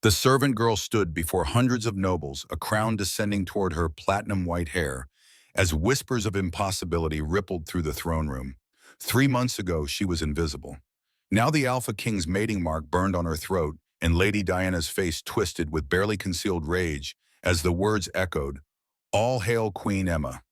The servant girl stood before hundreds of nobles, a crown descending toward her platinum-white hair, as whispers of impossibility rippled through the throne room. 3 months ago, she was invisible. Now the Alpha King's mating mark burned on her throat, and Lady Diana's face twisted with barely concealed rage as the words echoed, "All hail Queen Emma."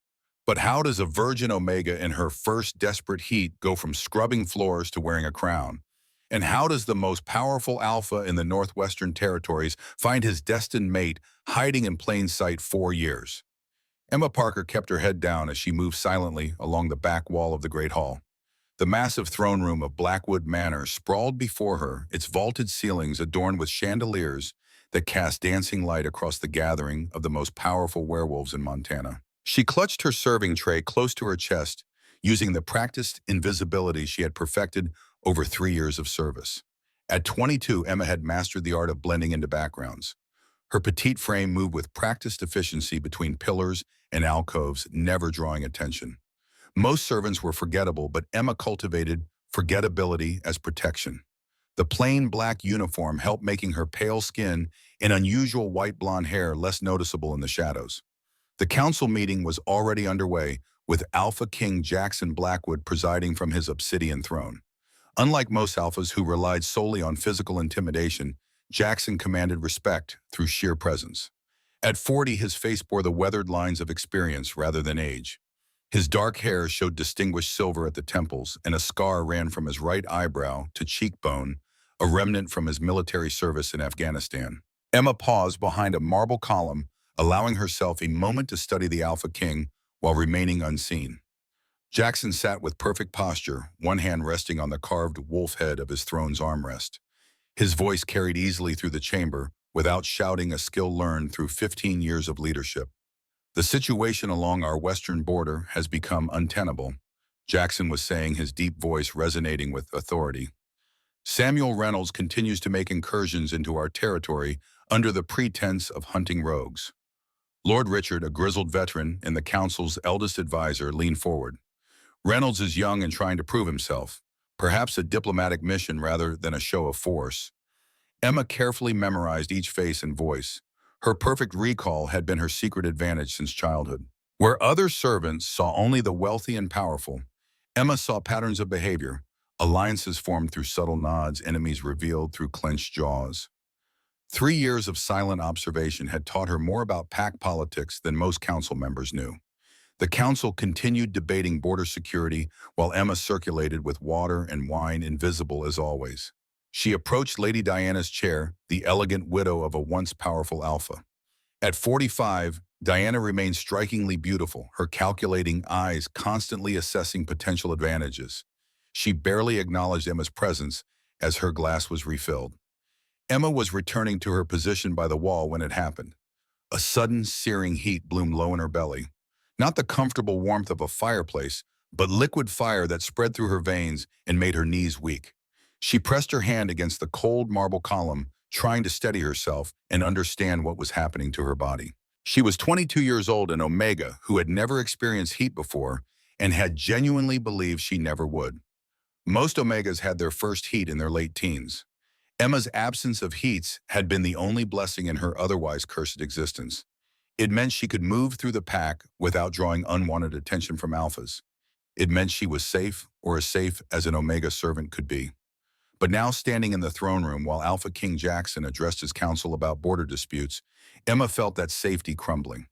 But how does a Virgin Omega in her first desperate heat go from scrubbing floors to wearing a crown? And how does the most powerful alpha in the Northwestern Territories find his destined mate hiding in plain sight 4 years? Emma Parker kept her head down as she moved silently along the back wall of the Great Hall. The massive throne room of Blackwood Manor sprawled before her, its vaulted ceilings adorned with chandeliers that cast dancing light across the gathering of the most powerful werewolves in Montana. She clutched her serving tray close to her chest, using the practiced invisibility she had perfected over 3 years of service. At 22, Emma had mastered the art of blending into backgrounds. Her petite frame moved with practiced efficiency between pillars and alcoves, never drawing attention. Most servants were forgettable, but Emma cultivated forgettability as protection. The plain black uniform helped making her pale skin and unusual white blonde hair less noticeable in the shadows. The council meeting was already underway, with Alpha King Jackson Blackwood presiding from his obsidian throne. Unlike most alphas who relied solely on physical intimidation, Jackson commanded respect through sheer presence. At 40, his face bore the weathered lines of experience rather than age. His dark hair showed distinguished silver at the temples, and a scar ran from his right eyebrow to cheekbone, a remnant from his military service in Afghanistan. Emma paused behind a marble column, allowing herself a moment to study the Alpha King while remaining unseen. Jackson sat with perfect posture, one hand resting on the carved wolf head of his throne's armrest. His voice carried easily through the chamber, without shouting, a skill learned through 15 years of leadership. "The situation along our western border has become untenable," Jackson was saying, his deep voice resonating with authority. "Samuel Reynolds continues to make incursions into our territory under the pretense of hunting rogues." Lord Richard, a grizzled veteran and the council's eldest advisor, leaned forward. "Reynolds is young and trying to prove himself, perhaps a diplomatic mission rather than a show of force." Emma carefully memorized each face and voice. Her perfect recall had been her secret advantage since childhood. Where other servants saw only the wealthy and powerful, Emma saw patterns of behavior, alliances formed through subtle nods, enemies revealed through clenched jaws. 3 years of silent observation had taught her more about pack politics than most council members knew. The council continued debating border security while Emma circulated with water and wine, invisible as always. She approached Lady Diana's chair, the elegant widow of a once powerful alpha. At 45, Diana remained strikingly beautiful, her calculating eyes constantly assessing potential advantages. She barely acknowledged Emma's presence as her glass was refilled. Emma was returning to her position by the wall when it happened. A sudden, searing heat bloomed low in her belly. Not the comfortable warmth of a fireplace, but liquid fire that spread through her veins and made her knees weak. She pressed her hand against the cold marble column, trying to steady herself and understand what was happening to her body. She was 22 years old, an Omega who had never experienced heat before and had genuinely believed she never would. Most Omegas had their first heat in their late teens. Emma's absence of heats had been the only blessing in her otherwise cursed existence. It meant she could move through the pack without drawing unwanted attention from alphas. It meant she was safe, or as safe as an Omega servant could be. But now, standing in the throne room while Alpha King Jackson addressed his council about border disputes, Emma felt that safety crumbling.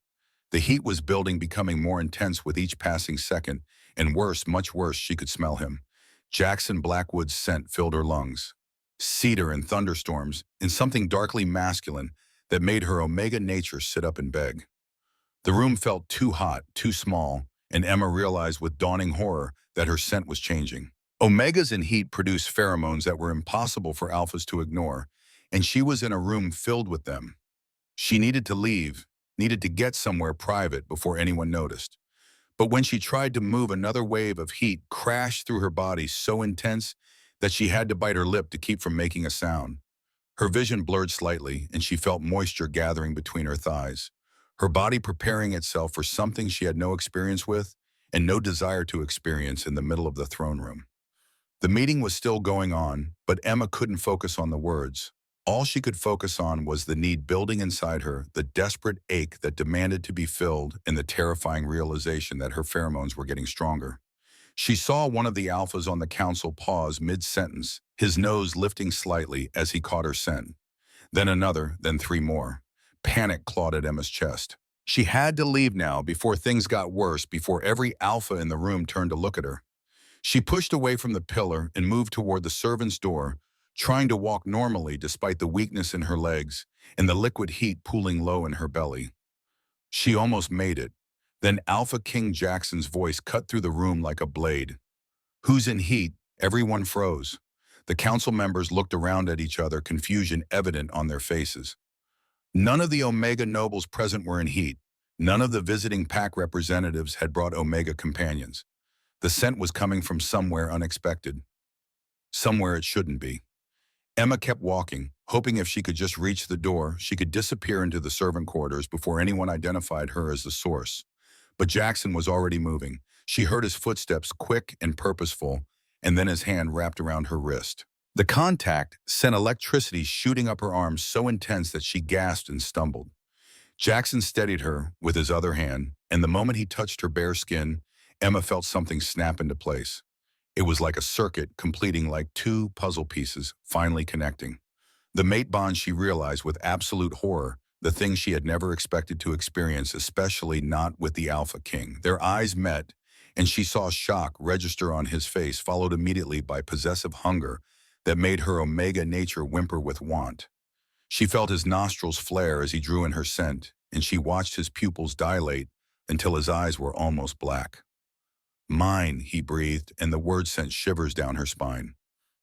The heat was building, becoming more intense with each passing second, and worse, much worse, she could smell him. Jackson Blackwood's scent filled her lungs. Cedar and thunderstorms, and something darkly masculine that made her Omega nature sit up and beg. The room felt too hot, too small, and Emma realized with dawning horror that her scent was changing. Omegas in heat produce pheromones that were impossible for alphas to ignore, and she was in a room filled with them. She needed to leave, needed to get somewhere private before anyone noticed. But when she tried to move, another wave of heat crashed through her body, so intense that she had to bite her lip to keep from making a sound. Her vision blurred slightly, and she felt moisture gathering between her thighs, her body preparing itself for something she had no experience with and no desire to experience in the middle of the throne room. The meeting was still going on, but Emma couldn't focus on the words. All she could focus on was the need building inside her, the desperate ache that demanded to be filled, and the terrifying realization that her pheromones were getting stronger. She saw one of the alphas on the council pause mid-sentence, his nose lifting slightly as he caught her scent. Then another, then three more. Panic clawed at Emma's chest. She had to leave now before things got worse, before every alpha in the room turned to look at her. She pushed away from the pillar and moved toward the servant's door, trying to walk normally despite the weakness in her legs and the liquid heat pooling low in her belly. She almost made it. Then Alpha King Jackson's voice cut through the room like a blade. "Who's in heat?" Everyone froze. The council members looked around at each other, confusion evident on their faces. None of the Omega nobles present were in heat. None of the visiting pack representatives had brought Omega companions. The scent was coming from somewhere unexpected. Somewhere it shouldn't be. Emma kept walking, hoping if she could just reach the door, she could disappear into the servant quarters before anyone identified her as the source. But Jackson was already moving. She heard his footsteps, quick and purposeful, and then his hand wrapped around her wrist. The contact sent electricity shooting up her arms so intense that she gasped and stumbled. Jackson steadied her with his other hand, and the moment he touched her bare skin, Emma felt something snap into place. It was like a circuit completing, like two puzzle pieces finally connecting. The mate bond, she realized with absolute horror, the thing she had never expected to experience, especially not with the Alpha King. Their eyes met, and she saw shock register on his face, followed immediately by possessive hunger that made her Omega nature whimper with want. She felt his nostrils flare as he drew in her scent, and she watched his pupils dilate until his eyes were almost black. "Mine," he breathed, and the word sent shivers down her spine.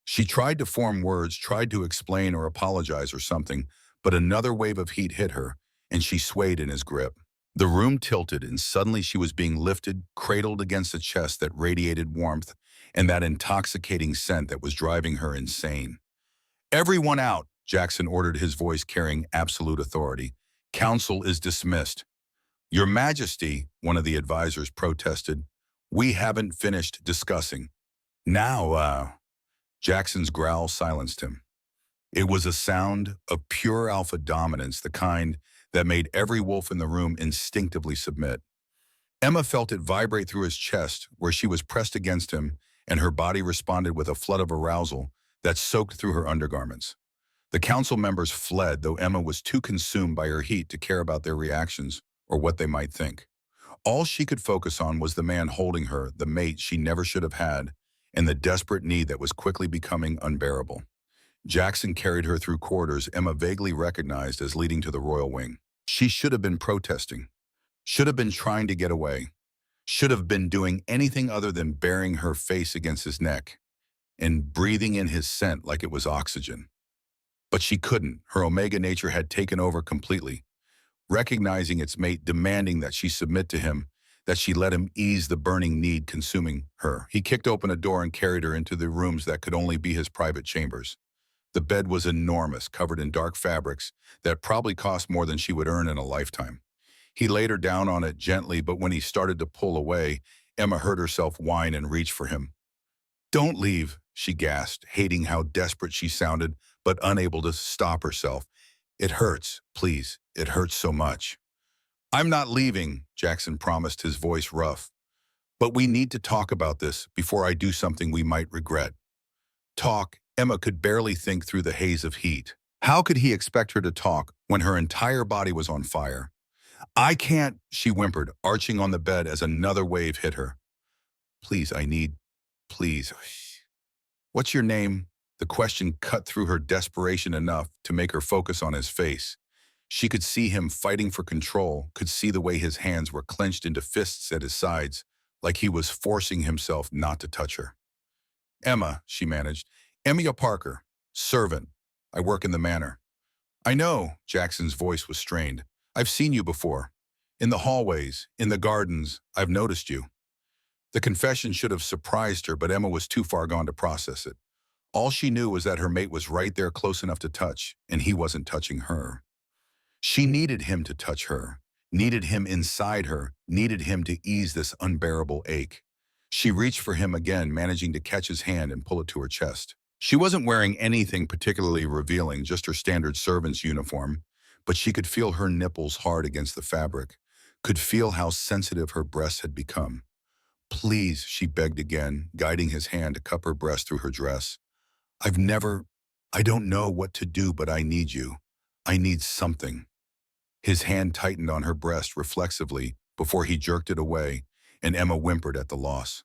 She tried to form words, tried to explain or apologize or something, but another wave of heat hit her, and she swayed in his grip. The room tilted, and suddenly she was being lifted, cradled against a chest that radiated warmth and that intoxicating scent that was driving her insane. "Everyone out," Jackson ordered, his voice carrying absolute authority. "Council is dismissed." "Your Majesty," one of the advisors protested, "we haven't finished discussing." Now, Jackson's growl silenced him. It was a sound of pure alpha dominance, the kind that made every wolf in the room instinctively submit. Emma felt it vibrate through his chest, where she was pressed against him, and her body responded with a flood of arousal that soaked through her undergarments. The council members fled, though Emma was too consumed by her heat to care about their reactions or what they might think. All she could focus on was the man holding her, the mate she never should have had, and the desperate need that was quickly becoming unbearable. Jackson carried her through corridors Emma vaguely recognized as leading to the royal wing. She should have been protesting, should have been trying to get away, should have been doing anything other than burying her face against his neck and breathing in his scent like it was oxygen. But she couldn't. Her Omega nature had taken over completely, recognizing its mate, demanding that she submit to him, that she let him ease the burning need consuming her. He kicked open a door and carried her into the rooms that could only be his private chambers. The bed was enormous, covered in dark fabrics that probably cost more than she would earn in a lifetime. He laid her down on it gently, but when he started to pull away, Emma heard herself whine and reach for him. "Don't leave," she gasped, hating how desperate she sounded, but unable to stop herself. "It hurts, please. It hurts so much." "I'm not leaving," Jackson promised, his voice rough. "But we need to talk about this before I do something we might regret." Talk? Emma could barely think through the haze of heat. How could he expect her to talk when her entire body was on fire? "I can't," she whimpered, arching on the bed as another wave hit her. "Please, please." "What's your name?" The question cut through her desperation enough to make her focus on his face. She could see him fighting for control, could see the way his hands were clenched into fists at his sides, like he was forcing himself not to touch her. "Emma," she managed. "Emilia Parker, servant. I work in the manor." "I know," Jackson's voice was strained. "I've seen you before. In the hallways, in the gardens, I've noticed you." The confession should have surprised her, but Emma was too far gone to process it. All she knew was that her mate was right there, close enough to touch, and he wasn't touching her. She needed him to touch her, needed him inside her, needed him to ease this unbearable ache. She reached for him again, managing to catch his hand and pull it to her chest. She wasn't wearing anything particularly revealing, just her standard servant's uniform, but she could feel her nipples hard against the fabric, could feel how sensitive her breasts had become. Please, she begged again, guiding his hand to cup her breast through her dress. I've never, I don't know what to do, but I need you. I need something. His hand tightened on her breast reflexively before he jerked it away, and Emma whimpered at the loss.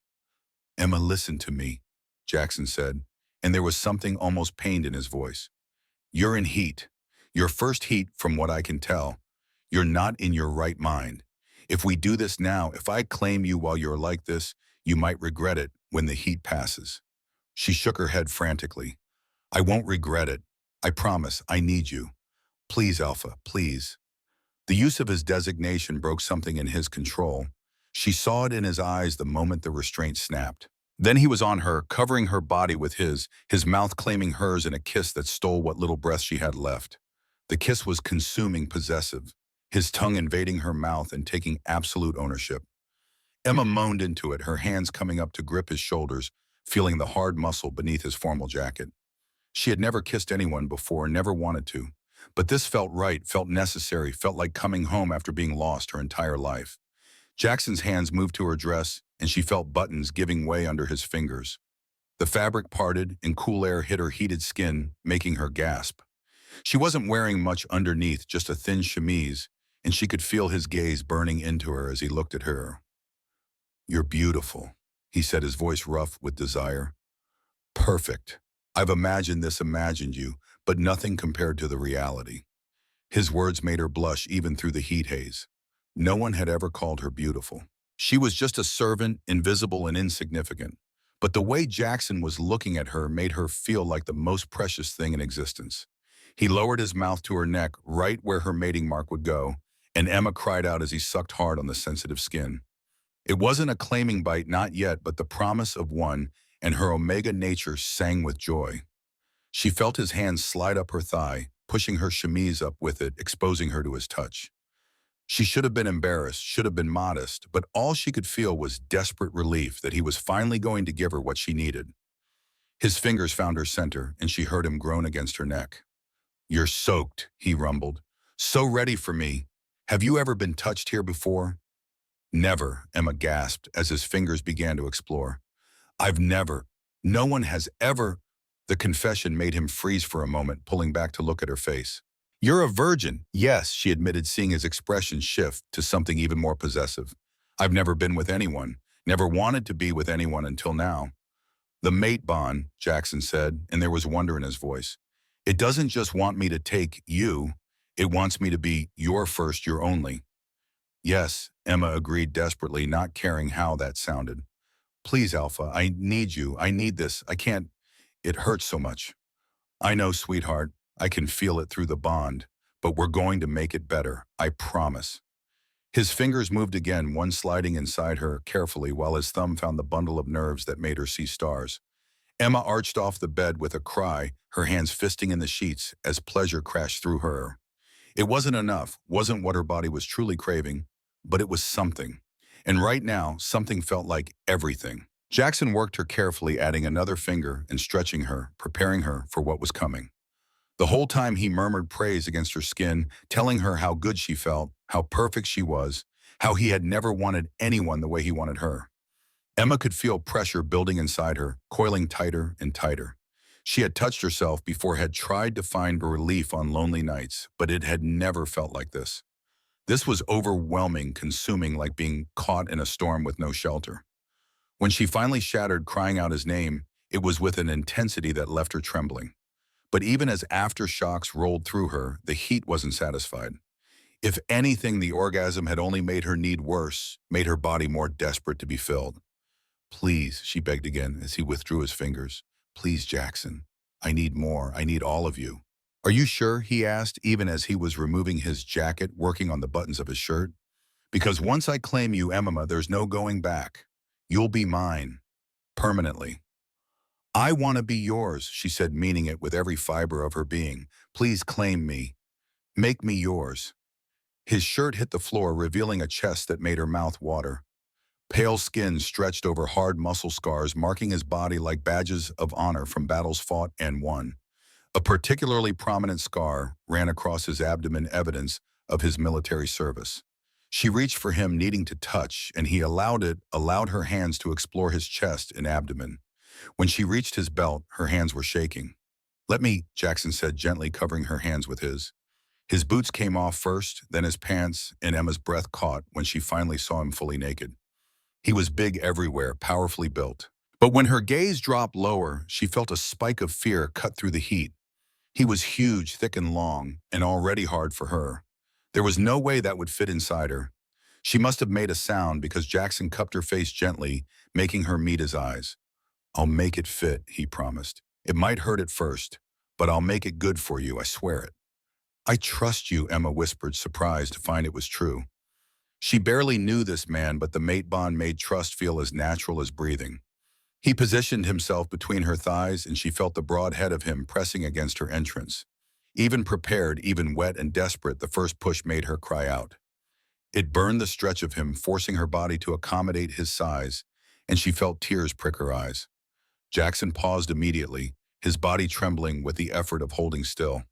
Emma, listen to me, Jackson said, and there was something almost pained in his voice. You're in heat. Your first heat, from what I can tell. You're not in your right mind. If we do this now, if I claim you while you're like this, you might regret it when the heat passes. She shook her head frantically. I won't regret it. I promise. I need you. Please, Alpha, please. The use of his designation broke something in his control. She saw it in his eyes the moment the restraint snapped. Then he was on her, covering her body with his mouth claiming hers in a kiss that stole what little breath she had left. The kiss was consuming, possessive, his tongue invading her mouth and taking absolute ownership. Emma moaned into it, her hands coming up to grip his shoulders, feeling the hard muscle beneath his formal jacket. She had never kissed anyone before, never wanted to. But this felt right, felt necessary, felt like coming home after being lost her entire life. Jackson's hands moved to her dress, and she felt buttons giving way under his fingers. The fabric parted, and cool air hit her heated skin, making her gasp. She wasn't wearing much underneath, just a thin chemise, and she could feel his gaze burning into her as he looked at her. You're beautiful, he said, his voice rough with desire. Perfect. I've imagined you, but nothing compared to the reality. His words made her blush even through the heat haze. No one had ever called her beautiful. She was just a servant, invisible and insignificant. But the way Jackson was looking at her made her feel like the most precious thing in existence. He lowered his mouth to her neck, right where her mating mark would go, and Emma cried out as he sucked hard on the sensitive skin. It wasn't a claiming bite, not yet, but the promise of one, and her omega nature sang with joy. She felt his hand slide up her thigh, pushing her chemise up with it, exposing her to his touch. She should have been embarrassed, should have been modest, but all she could feel was desperate relief that he was finally going to give her what she needed. His fingers found her center, and she heard him groan against her neck. You're soaked, he rumbled. So ready for me. Have you ever been touched here before? Never, Emma gasped as his fingers began to explore. I've never. No one has ever. The confession made him freeze for a moment, pulling back to look at her face. You're a virgin. Yes, she admitted, seeing his expression shift to something even more possessive. I've never been with anyone, never wanted to be with anyone until now. The mate bond, Jackson said, and there was wonder in his voice. It doesn't just want me to take you, it wants me to be your first, your only. Yes, Emma agreed desperately, not caring how that sounded. Please, Alpha, I need you. I need this. I can't. It hurts so much. I know, sweetheart. I can feel it through the bond, but we're going to make it better. I promise. His fingers moved again, one sliding inside her carefully while his thumb found the bundle of nerves that made her see stars. Emma arched off the bed with a cry, her hands fisting in the sheets as pleasure crashed through her. It wasn't enough, wasn't what her body was truly craving, but it was something. And right now, something felt like everything. Jackson worked her carefully, adding another finger and stretching her, preparing her for what was coming. The whole time he murmured praise against her skin, telling her how good she felt, how perfect she was, how he had never wanted anyone the way he wanted her. Emma could feel pressure building inside her, coiling tighter and tighter. She had touched herself before, had tried to find relief on lonely nights, but it had never felt like this. This was overwhelming, consuming, like being caught in a storm with no shelter. When she finally shattered, crying out his name, it was with an intensity that left her trembling. But even as aftershocks rolled through her, the heat wasn't satisfied. If anything, the orgasm had only made her need worse, made her body more desperate to be filled. Please, she begged again as he withdrew his fingers. Please, Jackson. I need more. I need all of you. Are you sure? He asked, even as he was removing his jacket, working on the buttons of his shirt. Because once I claim you, Emma, there's no going back. You'll be mine. Permanently. I want to be yours, she said, meaning it with every fiber of her being. Please claim me. Make me yours. His shirt hit the floor, revealing a chest that made her mouth water. Pale skin stretched over hard muscle scars, marking his body like badges of honor from battles fought and won. A particularly prominent scar ran across his abdomen, evidence of his military service. She reached for him, needing to touch, and he allowed her hands to explore his chest and abdomen. When she reached his belt, her hands were shaking. "Let me," Jackson said, gently covering her hands with his. His boots came off first, then his pants, and Emma's breath caught when she finally saw him fully naked. He was big everywhere, powerfully built. But when her gaze dropped lower, she felt a spike of fear cut through the heat. He was huge, thick and long, and already hard for her. There was no way that would fit inside her. She must have made a sound because Jackson cupped her face gently, making her meet his eyes. "I'll make it fit," he promised. "It might hurt at first, but I'll make it good for you, I swear it." "I trust you," Emma whispered, surprised to find it was true. She barely knew this man, but the mate bond made trust feel as natural as breathing. He positioned himself between her thighs, and she felt the broad head of him pressing against her entrance. Even prepared, even wet and desperate, the first push made her cry out. It burned the stretch of him, forcing her body to accommodate his size, and she felt tears prick her eyes. Jackson paused immediately, his body trembling with the effort of holding still.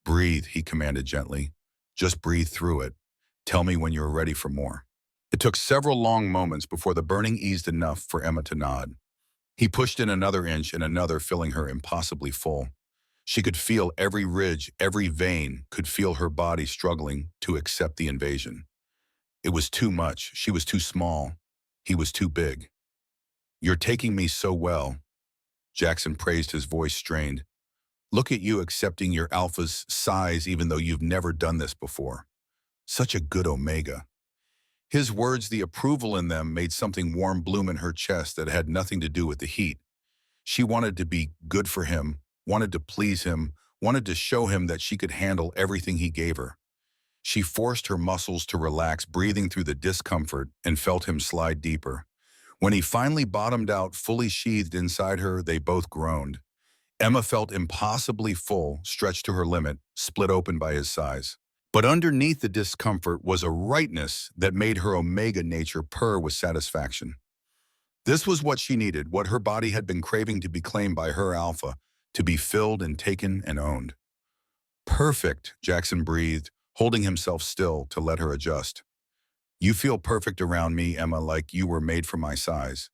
"Breathe," he commanded gently. "Just breathe through it. Tell me when you're ready for more." It took several long moments before the burning eased enough for Emma to nod. He pushed in another inch and another, filling her impossibly full. She could feel every ridge, every vein, could feel her body struggling to accept the invasion. It was too much. She was too small. He was too big. "You're taking me so well," Jackson praised, his voice strained. "Look at you accepting your alpha's size even though you've never done this before. Such a good omega." His words, the approval in them, made something warm bloom in her chest that had nothing to do with the heat. She wanted to be good for him, wanted to please him, wanted to show him that she could handle everything he gave her. She forced her muscles to relax, breathing through the discomfort, and felt him slide deeper. When he finally bottomed out, fully sheathed inside her, they both groaned. Emma felt impossibly full, stretched to her limit, split open by his size. But underneath the discomfort was a rightness that made her omega nature purr with satisfaction. This was what she needed, what her body had been craving, to be claimed by her alpha, to be filled and taken and owned. "Perfect," Jackson breathed, holding himself still to let her adjust. "You feel perfect around me, Emma, like you were made for my size."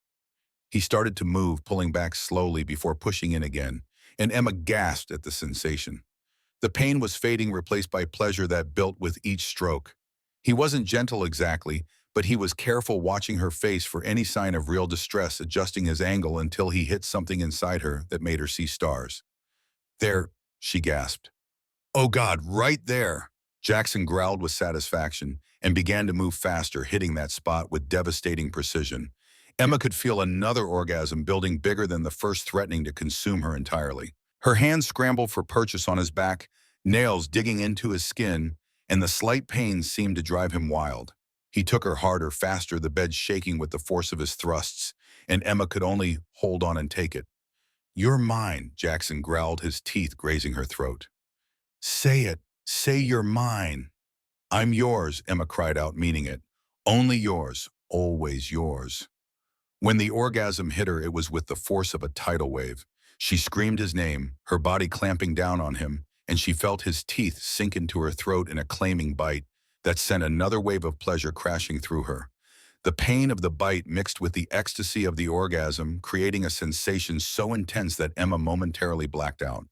He started to move, pulling back slowly before pushing in again, and Emma gasped at the sensation. The pain was fading, replaced by pleasure that built with each stroke. He wasn't gentle exactly, but he was careful, watching her face for any sign of real distress, adjusting his angle until he hit something inside her that made her see stars. "There," she gasped. "Oh God, right there!" Jackson growled with satisfaction and began to move faster, hitting that spot with devastating precision. Emma could feel another orgasm building, bigger than the first, threatening to consume her entirely. Her hands scrambled for purchase on his back, nails digging into his skin, and the slight pains seemed to drive him wild. He took her harder, faster, the bed shaking with the force of his thrusts, and Emma could only hold on and take it. "You're mine," Jackson growled, his teeth grazing her throat. "Say it. Say you're mine." "I'm yours," Emma cried out, meaning it. "Only yours. Always yours." When the orgasm hit her, it was with the force of a tidal wave. She screamed his name, her body clamping down on him, and she felt his teeth sink into her throat in a claiming bite that sent another wave of pleasure crashing through her. The pain of the bite mixed with the ecstasy of the orgasm, creating a sensation so intense that Emma momentarily blacked out.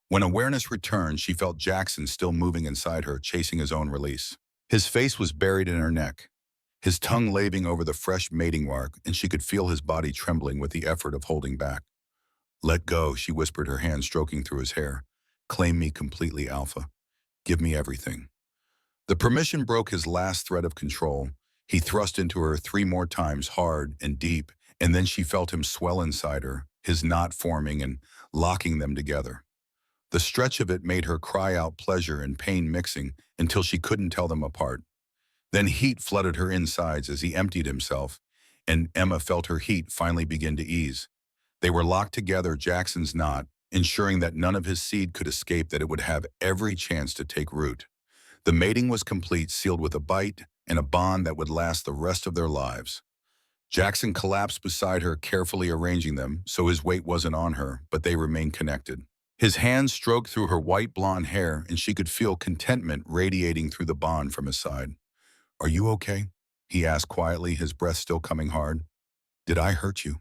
When awareness returned, she felt Jackson still moving inside her, chasing his own release. His face was buried in her neck, his tongue laving over the fresh mating mark, and she could feel his body trembling with the effort of holding back. "Let go," she whispered, her hand stroking through his hair. "Claim me completely, Alpha. Give me everything." The permission broke his last thread of control. He thrust into her 3 more times, hard and deep, and then she felt him swell inside her, his knot forming and locking them together. The stretch of it made her cry out, pleasure and pain mixing until she couldn't tell them apart. Then heat flooded her insides as he emptied himself, and Emma felt her heat finally begin to ease. They were locked together, Jackson's knot, ensuring that none of his seed could escape, that it would have every chance to take root. The mating was complete, sealed with a bite and a bond that would last the rest of their lives. Jackson collapsed beside her, carefully arranging them so his weight wasn't on her, but they remained connected. His hands stroked through her white blonde hair, and she could feel contentment radiating through the bond from his side. "Are you okay?" he asked quietly, his breath still coming hard. "Did I hurt you?"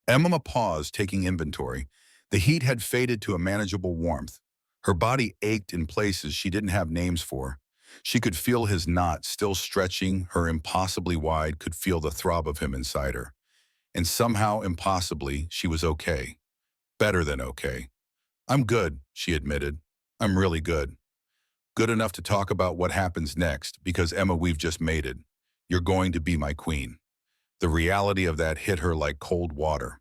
Emma paused, taking inventory. The heat had faded to a manageable warmth. Her body ached in places she didn't have names for. She could feel his knot still stretching, her impossibly wide, could feel the throb of him inside her. And somehow, impossibly, she was okay. Better than okay. "I'm good," she admitted. "I'm really good. Good enough to talk about what happens next, because Emma, we've just made it. You're going to be my queen." The reality of that hit her like cold water.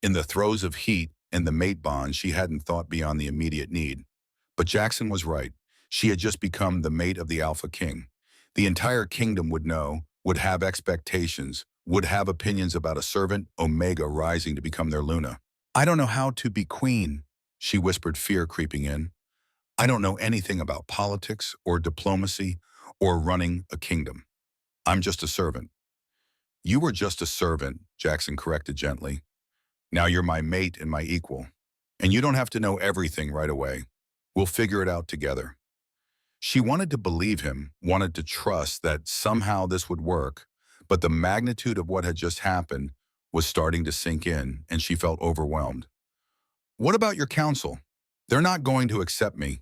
In the throes of heat and the mate bond, she hadn't thought beyond the immediate need. But Jackson was right. She had just become the mate of the Alpha King. The entire kingdom would know, would have expectations, would have opinions about a servant, Omega, rising to become their Luna. "I don't know how to be queen," she whispered, fear creeping in. "I don't know anything about politics or diplomacy or running a kingdom. I'm just a servant." "You were just a servant," Jackson corrected gently. "Now you're my mate and my equal. And you don't have to know everything right away. We'll figure it out together." She wanted to believe him, wanted to trust that somehow this would work, but the magnitude of what had just happened was starting to sink in, and she felt overwhelmed. "What about your council? They're not going to accept me."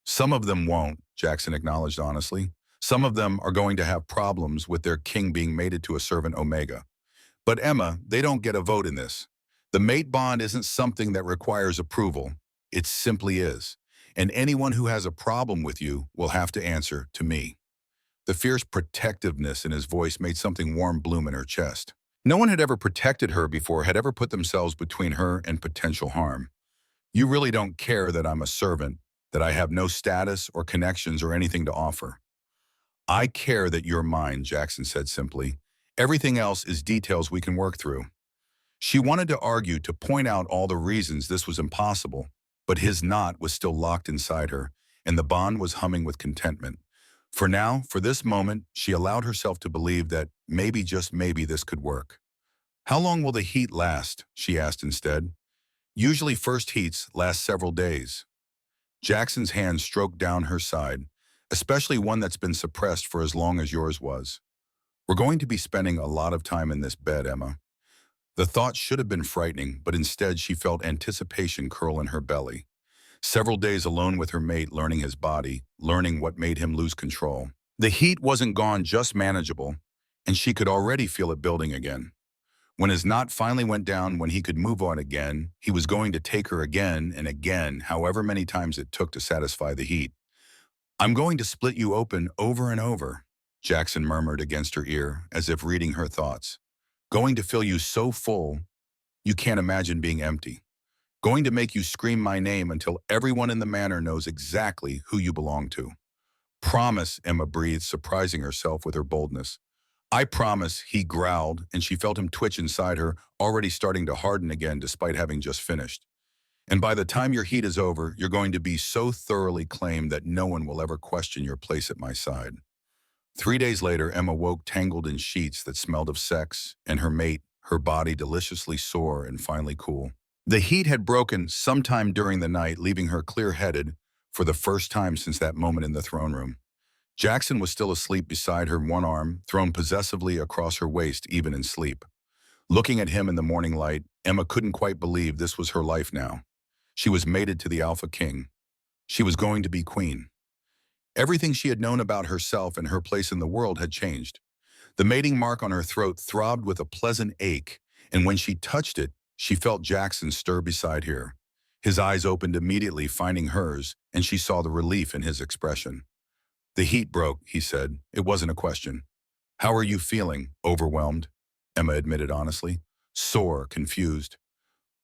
"Some of them won't," Jackson acknowledged honestly. "Some of them are going to have problems with their king being mated to a servant, Omega. But Emma, they don't get a vote in this. The mate bond isn't something that requires approval. It simply is. And anyone who has a problem with you will have to answer to me." The fierce protectiveness in his voice made something warm bloom in her chest. No one had ever protected her before, had ever put themselves between her and potential harm. "You really don't care that I'm a servant, that I have no status or connections or anything to offer." "I care that you're mine," Jackson said simply. "Everything else is details we can work through." She wanted to argue, to point out all the reasons this was impossible, but his knot was still locked inside her, and the bond was humming with contentment. For now, for this moment, she allowed herself to believe that maybe, just maybe, this could work. "How long will the heat last?" she asked instead. "Usually first heats last several days." Jackson's hand stroked down her side, especially one that's been suppressed for as long as yours was. "We're going to be spending a lot of time in this bed, Emma." The thought should have been frightening, but instead she felt anticipation curl in her belly. Several days alone with her mate, learning his body, learning what made him lose control. The heat wasn't gone, just manageable, and she could already feel it building again. When his knot finally went down, when he could move on again, he was going to take her again and again, however many times it took to satisfy the heat. "I'm going to split you open over and over," Jackson murmured against her ear, as if reading her thoughts. "Going to fill you so full, you can't imagine being empty. Going to make you scream my name until everyone in the manor knows exactly who you belong to." "Promise," Emma breathed, surprising herself with her boldness. "I promise," he growled, and she felt him twitch inside her, already starting to harden again despite having just finished. "And by the time your heat is over, you're going to be so thoroughly claimed that no one will ever question your place at my side." 3 days later, Emma woke tangled in sheets that smelled of sex, and her mate, her body deliciously sore and finally cool. The heat had broken sometime during the night, leaving her clear-headed for the first time since that moment in the throne room. Jackson was still asleep beside her, one arm thrown possessively across her waist, even in sleep. Looking at him in the morning light, Emma couldn't quite believe this was her life now. She was mated to the Alpha King. She was going to be queen. Everything she had known about herself and her place in the world had changed. The mating mark on her throat throbbed with a pleasant ache, and when she touched it, she felt Jackson stir beside her. His eyes opened immediately, finding hers, and she saw the relief in his expression. "The heat broke," he said. "It wasn't a question." "How are you feeling?" "Overwhelmed," Emma admitted honestly. "Sore, confused,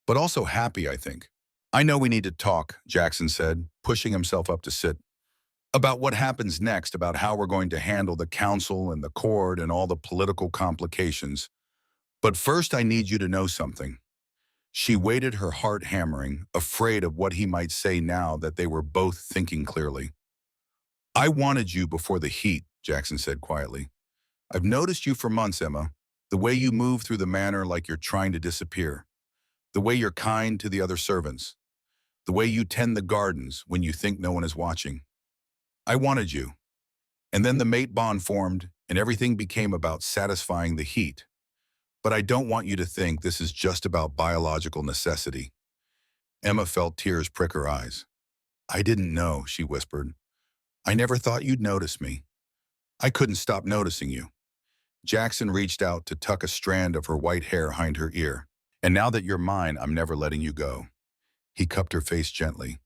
but also happy, I think." "I know we need to talk," Jackson said, pushing himself up to sit. "About what happens next, about how we're going to handle the council and the court and all the political complications. But first I need you to know something." She waited, her heart hammering, afraid of what he might say now that they were both thinking clearly. "I wanted you before the heat," Jackson said quietly. "I've noticed you for months, Emma. The way you move through the manor like you're trying to disappear. The way you're kind to the other servants. The way you tend the gardens when you think no one is watching. I wanted you. And then the mate bond formed, and everything became about satisfying the heat. But I don't want you to think this is just about biological necessity. Emma felt tears prick her eyes. I didn't know, she whispered. I never thought you'd notice me. I couldn't stop noticing you. Jackson reached out to tuck a strand of her white hair behind her ear. And now that you're mine, I'm never letting you go. He cupped her face gently.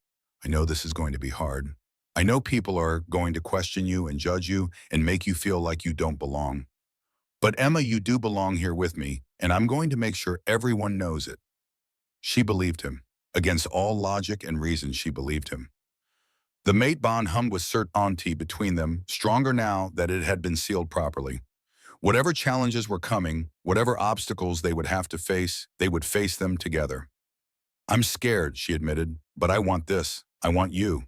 I know this is going to be hard. I know people are going to question you and judge you and make you feel like you don't belong. But Emma, you do belong here with me, and I'm going to make sure everyone knows it. She believed him. Against all logic and reason, she believed him. The mate bond hummed with certainty between them, stronger now that it had been sealed properly. Whatever challenges were coming, whatever obstacles they would have to face, they would face them together. I'm scared, she admitted, but I want this. I want you.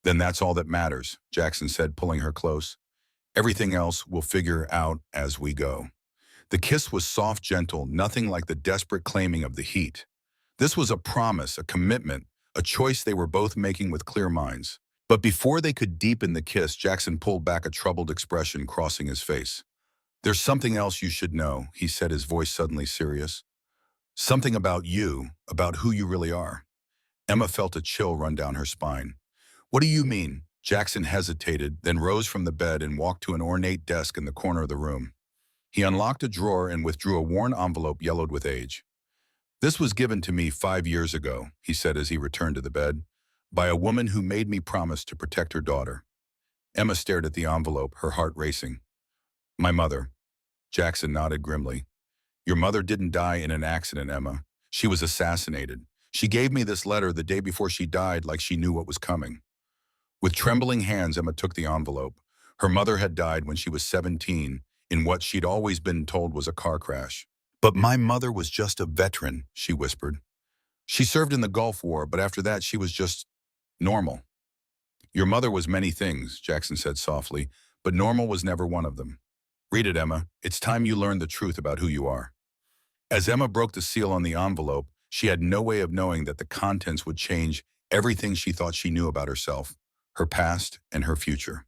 Then that's all that matters, Jackson said, pulling her close. Everything else we'll figure out as we go. The kiss was soft, gentle, nothing like the desperate claiming of the heat. This was a promise, a commitment, a choice they were both making with clear minds. But before they could deepen the kiss, Jackson pulled back, a troubled expression crossing his face. There's something else you should know, he said, his voice suddenly serious. Something about you, about who you really are. Emma felt a chill run down her spine. What do you mean? Jackson hesitated, then rose from the bed and walked to an ornate desk in the corner of the room. He unlocked a drawer and withdrew a worn envelope yellowed with age. This was given to me 5 years ago, he said as he returned to the bed, by a woman who made me promise to protect her daughter. Emma stared at the envelope, her heart racing. My mother. Jackson nodded grimly. Your mother didn't die in an accident, Emma. She was assassinated. She gave me this letter the day before she died, like she knew what was coming. With trembling hands, Emma took the envelope. Her mother had died when she was 17, in what she'd always been told was a car crash. But my mother was just a veteran, she whispered. She served in the Gulf War, but after that she was just normal. Your mother was many things, Jackson said softly, but normal was never one of them. Read it, Emma. It's time you learned the truth about who you are. As Emma broke the seal on the envelope, she had no way of knowing that the contents would change everything she thought she knew about herself, her past, and her future.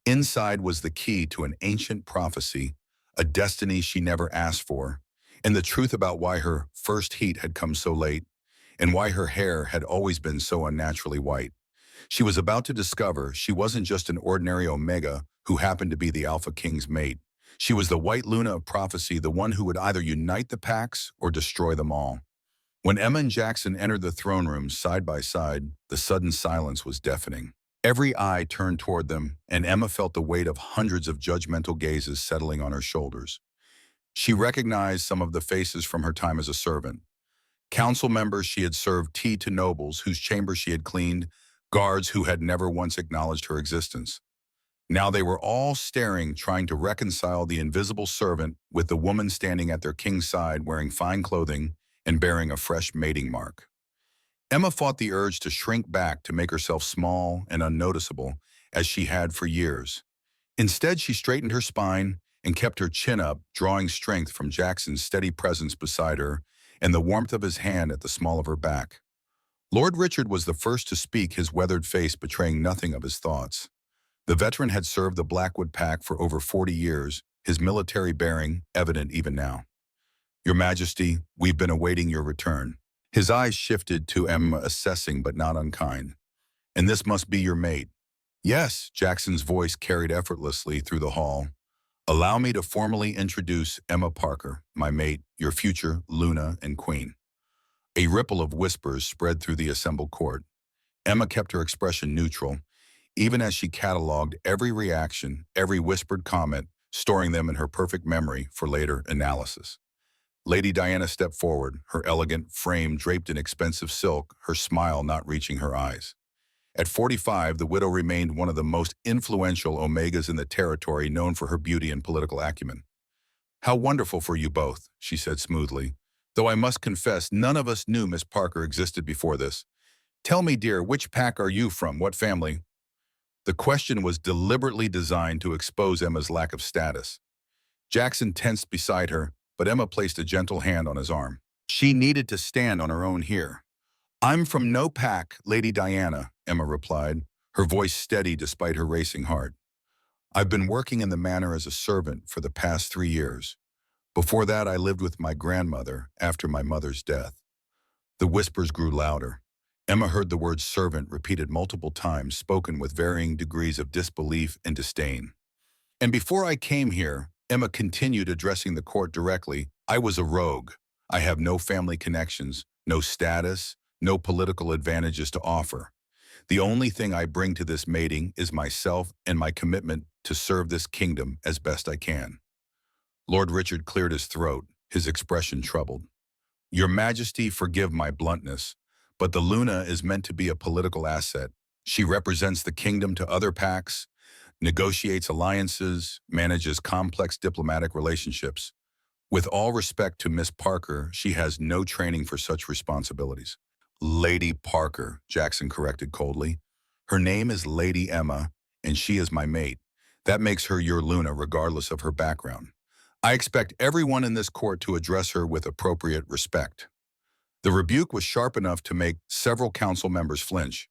Inside was the key to an ancient prophecy, a destiny she never asked for, and the truth about why her first heat had come so late, and why her hair had always been so unnaturally white. She was about to discover she wasn't just an ordinary Omega who happened to be the Alpha King's mate. She was the White Luna of prophecy, the one who would either unite the packs or destroy them all. When Emma and Jackson entered the throne room side by side, the sudden silence was deafening. Every eye turned toward them, and Emma felt the weight of hundreds of judgmental gazes settling on her shoulders. She recognized some of the faces from her time as a servant. Council members she had served tea to, nobles whose chambers she had cleaned, guards who had never once acknowledged her existence. Now they were all staring, trying to reconcile the invisible servant with the woman standing at their king's side wearing fine clothing and bearing a fresh mating mark. Emma fought the urge to shrink back, to make herself small and unnoticeable, as she had for years. Instead, she straightened her spine and kept her chin up, drawing strength from Jackson's steady presence beside her and the warmth of his hand at the small of her back. Lord Richard was the first to speak, his weathered face betraying nothing of his thoughts. The veteran had served the Blackwood pack for over 40 years, his military bearing evident even now. Your Majesty, we've been awaiting your return. His eyes shifted to Emma, assessing but not unkind. And this must be your mate. Yes, Jackson's voice carried effortlessly through the hall. Allow me to formally introduce Emma Parker, my mate, your future Luna and Queen. A ripple of whispers spread through the assembled court. Emma kept her expression neutral, even as she cataloged every reaction, every whispered comment, storing them in her perfect memory for later analysis. Lady Diana stepped forward, her elegant frame draped in expensive silk, her smile not reaching her eyes. At 45, the widow remained one of the most influential Omegas in the territory, known for her beauty and political acumen. How wonderful for you both, she said smoothly. Though I must confess, none of us knew Miss Parker existed before this. Tell me, dear, which pack are you from? What family? The question was deliberately designed to expose Emma's lack of status. Jackson tensed beside her, but Emma placed a gentle hand on his arm. She needed to stand on her own here. I'm from no pack, Lady Diana, Emma replied, her voice steady despite her racing heart. I've been working in the manor as a servant for the past 3 years. Before that, I lived with my grandmother after my mother's death. The whispers grew louder. Emma heard the word servant repeated multiple times, spoken with varying degrees of disbelief and disdain. And before I came here, Emma continued, addressing the court directly, I was a rogue. I have no family connections, no status, no political advantages to offer. The only thing I bring to this mating is myself and my commitment to serve this kingdom as best I can. Lord Richard cleared his throat, his expression troubled. Your Majesty, forgive my bluntness, but the Luna is meant to be a political asset. She represents the kingdom to other packs, negotiates alliances, manages complex diplomatic relationships. With all respect to Miss Parker, she has no training for such responsibilities. Lady Parker, Jackson corrected coldly. Her name is Lady Emma, and she is my mate. That makes her your Luna regardless of her background. I expect everyone in this court to address her with appropriate respect. The rebuke was sharp enough to make several council members flinch,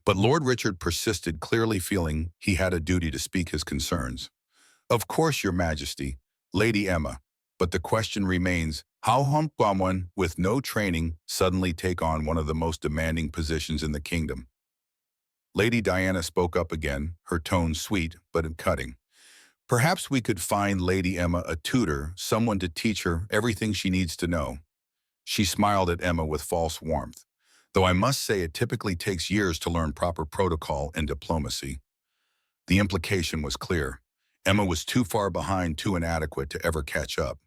but Lord Richard persisted, clearly feeling he had a duty to speak his concerns. Of course, Your Majesty, Lady Emma, but the question remains, how can someone with no training suddenly take on one of the most demanding positions in the kingdom? Lady Diana spoke up again, her tone sweet but cutting. Perhaps we could find Lady Emma a tutor, someone to teach her everything she needs to know. She smiled at Emma with false warmth, though I must say it typically takes years to learn proper protocol and diplomacy. The implication was clear. Emma was too far behind, too inadequate to ever catch up.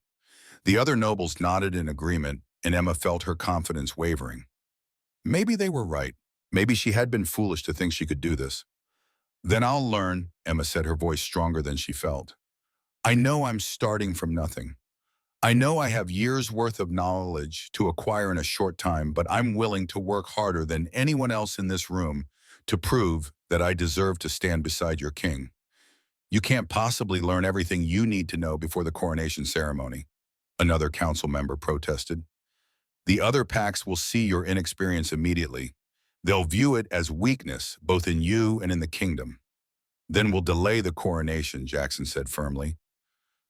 The other nobles nodded in agreement, and Emma felt her confidence wavering. Maybe they were right. Maybe she had been foolish to think she could do this. Then I'll learn, Emma said, her voice stronger than she felt. I know I'm starting from nothing. I know I have years' worth of knowledge to acquire in a short time, but I'm willing to work harder than anyone else in this room to prove that I deserve to stand beside your king. You can't possibly learn everything you need to know before the coronation ceremony, another council member protested. The other packs will see your inexperience immediately. They'll view it as weakness, both in you and in the kingdom. Then we'll delay the coronation, Jackson said firmly.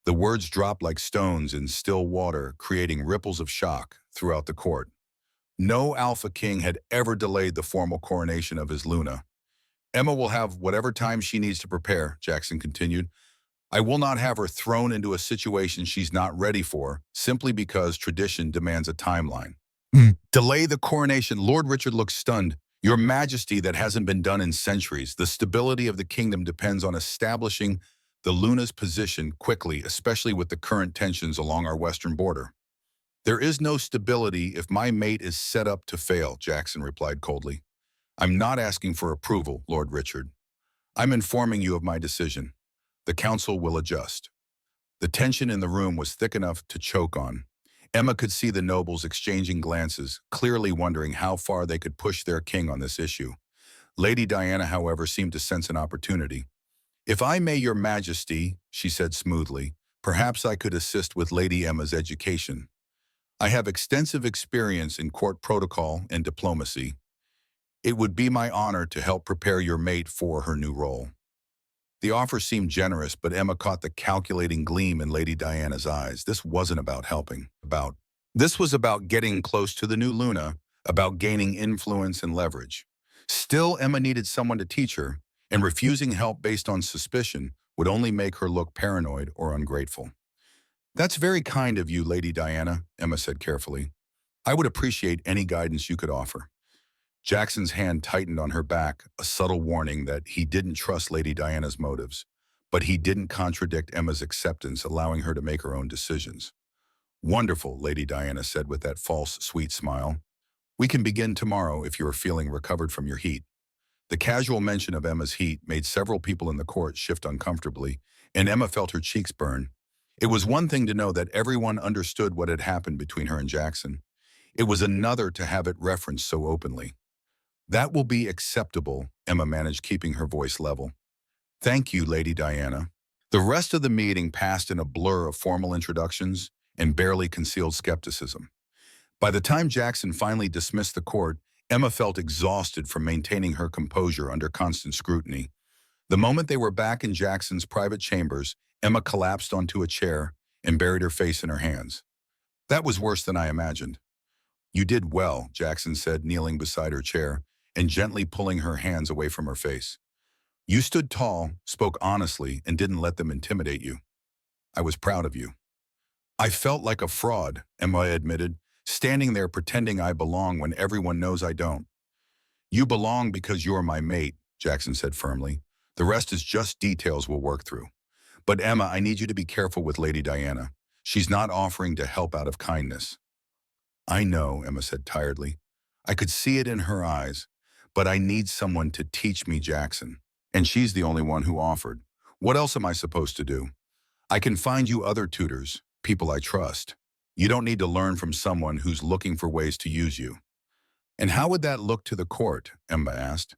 The words dropped like stones in still water, creating ripples of shock throughout the court. No Alpha King had ever delayed the formal coronation of his Luna. Emma will have whatever time she needs to prepare, Jackson continued. I will not have her thrown into a situation she's not ready for, simply because tradition demands a timeline. Delay the coronation. Lord Richard looked stunned. Your Majesty, that hasn't been done in centuries. The stability of the kingdom depends on establishing the Luna's position quickly, especially with the current tensions along our western border. There is no stability if my mate is set up to fail, Jackson replied coldly. I'm not asking for approval, Lord Richard. I'm informing you of my decision. The council will adjust. The tension in the room was thick enough to choke on. Emma could see the nobles exchanging glances, clearly wondering how far they could push their king on this issue. Lady Diana, however, seemed to sense an opportunity. If I may, Your Majesty, she said smoothly, perhaps I could assist with Lady Emma's education. I have extensive experience in court protocol and diplomacy. It would be my honor to help prepare your mate for her new role. The offer seemed generous, but Emma caught the calculating gleam in Lady Diana's eyes. This wasn't about helping. This was about getting close to the new Luna, about gaining influence and leverage. Still, Emma needed someone to teach her, and refusing help based on suspicion would only make her look paranoid or ungrateful. That's very kind of you, Lady Diana, Emma said carefully. I would appreciate any guidance you could offer. Jackson's hand tightened on her back, a subtle warning that he didn't trust Lady Diana's motives, but he didn't contradict Emma's acceptance, allowing her to make her own decisions. Wonderful, Lady Diana said with that false, sweet smile. We can begin tomorrow if you are feeling recovered from your heat. The casual mention of Emma's heat made several people in the court shift uncomfortably, and Emma felt her cheeks burn. It was one thing to know that everyone understood what had happened between her and Jackson. It was another to have it referenced so openly. That will be acceptable, Emma managed, keeping her voice level. Thank you, Lady Diana. The rest of the meeting passed in a blur of formal introductions and barely concealed skepticism. By the time Jackson finally dismissed the court, Emma felt exhausted from maintaining her composure under constant scrutiny. The moment they were back in Jackson's private chambers, Emma collapsed onto a chair and buried her face in her hands. That was worse than I imagined. You did well, Jackson said, kneeling beside her chair and gently pulling her hands away from her face. You stood tall, spoke honestly, and didn't let them intimidate you. I was proud of you. I felt like a fraud, Emma admitted, standing there pretending I belong when everyone knows I don't. You belong because you're my mate, Jackson said firmly. The rest is just details we'll work through. But Emma, I need you to be careful with Lady Diana. She's not offering to help out of kindness. I know, Emma said tiredly. I could see it in her eyes, but I need someone to teach me, Jackson. And she's the only one who offered. What else am I supposed to do? I can find you other tutors, people I trust. You don't need to learn from someone who's looking for ways to use you. And how would that look to the court? Emma asked.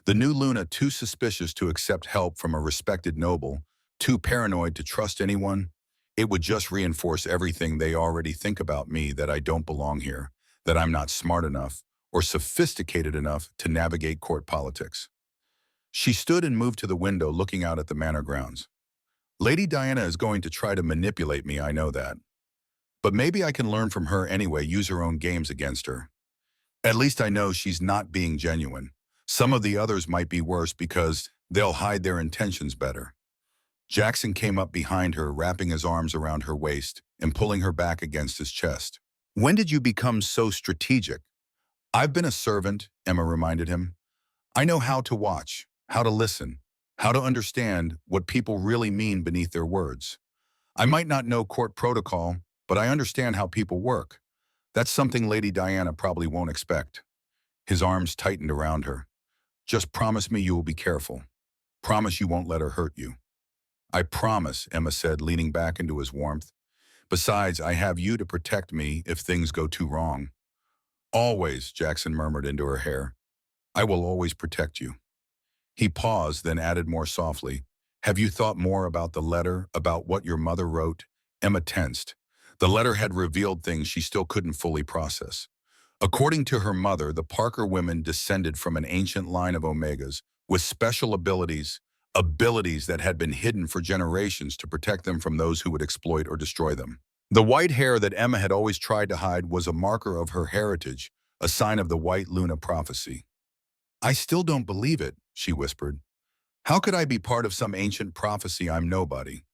The new Luna too suspicious to accept help from a respected noble, too paranoid to trust anyone? It would just reinforce everything they already think about me, that I don't belong here, that I'm not smart enough or sophisticated enough to navigate court politics. She stood and moved to the window looking out at the manor grounds. Lady Diana is going to try to manipulate me, I know that. But maybe I can learn from her anyway, use her own games against her. At least I know she's not being genuine. Some of the others might be worse because they'll hide their intentions better. Jackson came up behind her, wrapping his arms around her waist and pulling her back against his chest. When did you become so strategic? I've been a servant, Emma reminded him. I know how to watch, how to listen, how to understand what people really mean beneath their words. I might not know court protocol, but I understand how people work. That's something Lady Diana probably won't expect. His arms tightened around her. Just promise me you will be careful. Promise you won't let her hurt you. I promise, Emma said, leaning back into his warmth. Besides, I have you to protect me if things go too wrong. Always, Jackson murmured into her hair. I will always protect you. He paused, then added more softly. Have you thought more about the letter, about what your mother wrote? Emma tensed. The letter had revealed things she still couldn't fully process. According to her mother, the Parker women descended from an ancient line of Omegas with special abilities that had been hidden for generations to protect them from those who would exploit or destroy them. The white hair that Emma had always tried to hide was a marker of her heritage, a sign of the White Luna prophecy. I still don't believe it, she whispered. How could I be part of some ancient prophecy? I'm nobody.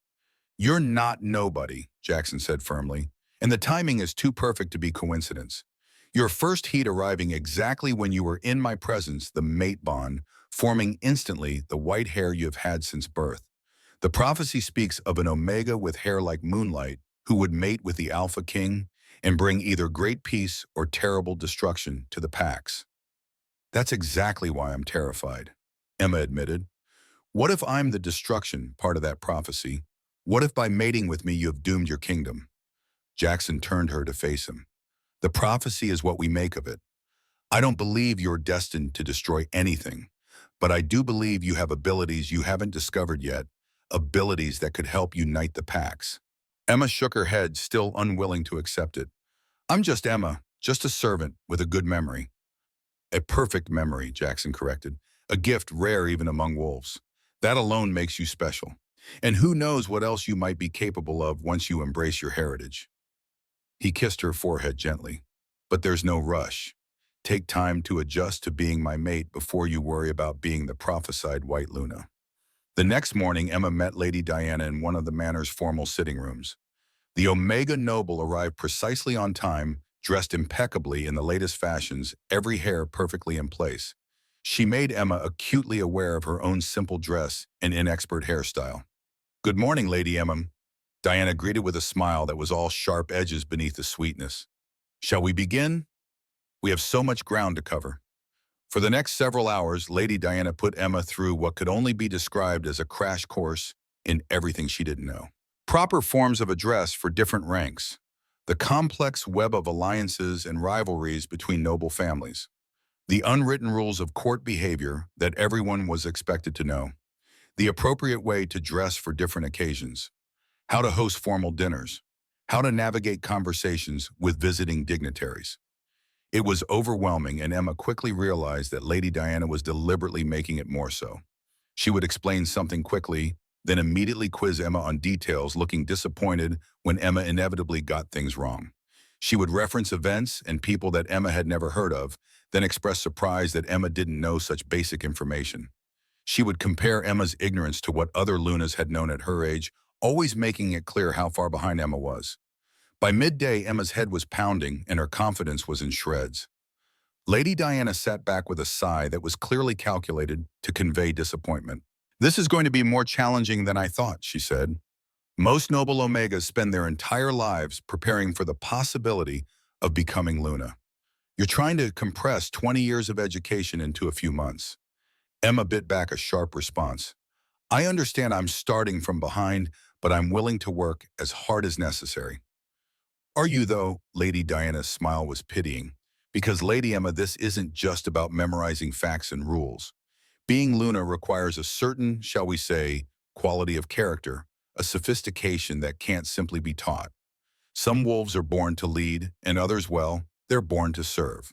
You're not nobody, Jackson said firmly, and the timing is too perfect to be coincidence. Your first heat arriving exactly when you were in my presence, the mate bond, forming instantly the white hair you have had since birth. The prophecy speaks of an Omega with hair like moonlight who would mate with the Alpha King and bring either great peace or terrible destruction to the Pax. That's exactly why I'm terrified, Emma admitted. What if I'm the destruction part of that prophecy? What if by mating with me you have doomed your kingdom? Jackson turned her to face him. The prophecy is what we make of it. I don't believe you're destined to destroy anything, but I do believe you have abilities you haven't discovered yet, abilities that could help unite the Pax. Emma shook her head, still unwilling to accept it. I'm just Emma, just a servant with a good memory. A perfect memory, Jackson corrected. A gift rare even among wolves. That alone makes you special. And who knows what else you might be capable of once you embrace your heritage. He kissed her forehead gently. But there's no rush. Take time to adjust to being my mate before you worry about being the prophesied White Luna. The next morning, Emma met Lady Diana in one of the manor's formal sitting rooms. The Omega noble arrived precisely on time, dressed impeccably in the latest fashions, every hair perfectly in place. She made Emma acutely aware of her own simple dress and inexpert hairstyle. Good morning, Lady Emma, Diana greeted with a smile that was all sharp edges beneath the sweetness. Shall we begin? We have so much ground to cover. For the next several hours, Lady Diana put Emma through what could only be described as a crash course in everything she didn't know. Proper forms of address for different ranks. The complex web of alliances and rivalries between noble families. The unwritten rules of court behavior that everyone was expected to know. the appropriate way to dress for different occasions, how to host formal dinners, how to navigate conversations with visiting dignitaries. It was overwhelming, and Emma quickly realized that Lady Diana was deliberately making it more so. She would explain something quickly, then immediately quiz Emma on details, looking disappointed when Emma inevitably got things wrong. She would reference events and people that Emma had never heard of, then express surprise that Emma didn't know such basic information. She would compare Emma's ignorance to what other Lunas had known at her age, always making it clear how far behind Emma was. By midday, Emma's head was pounding and her confidence was in shreds. Lady Diana sat back with a sigh that was clearly calculated to convey disappointment. "This is going to be more challenging than I thought," she said. "Most noble Omegas spend their entire lives preparing for the possibility of becoming Luna. You're trying to compress 20 years of education into a few months." Emma bit back a sharp response. "I understand I'm starting from behind, but I'm willing to work as hard as necessary." "Are you, though?" Lady Diana's smile was pitying. "Because, Lady Emma, this isn't just about memorizing facts and rules. Being Luna requires a certain, shall we say, quality of character, a sophistication that can't simply be taught. Some wolves are born to lead, and others, well, they're born to serve."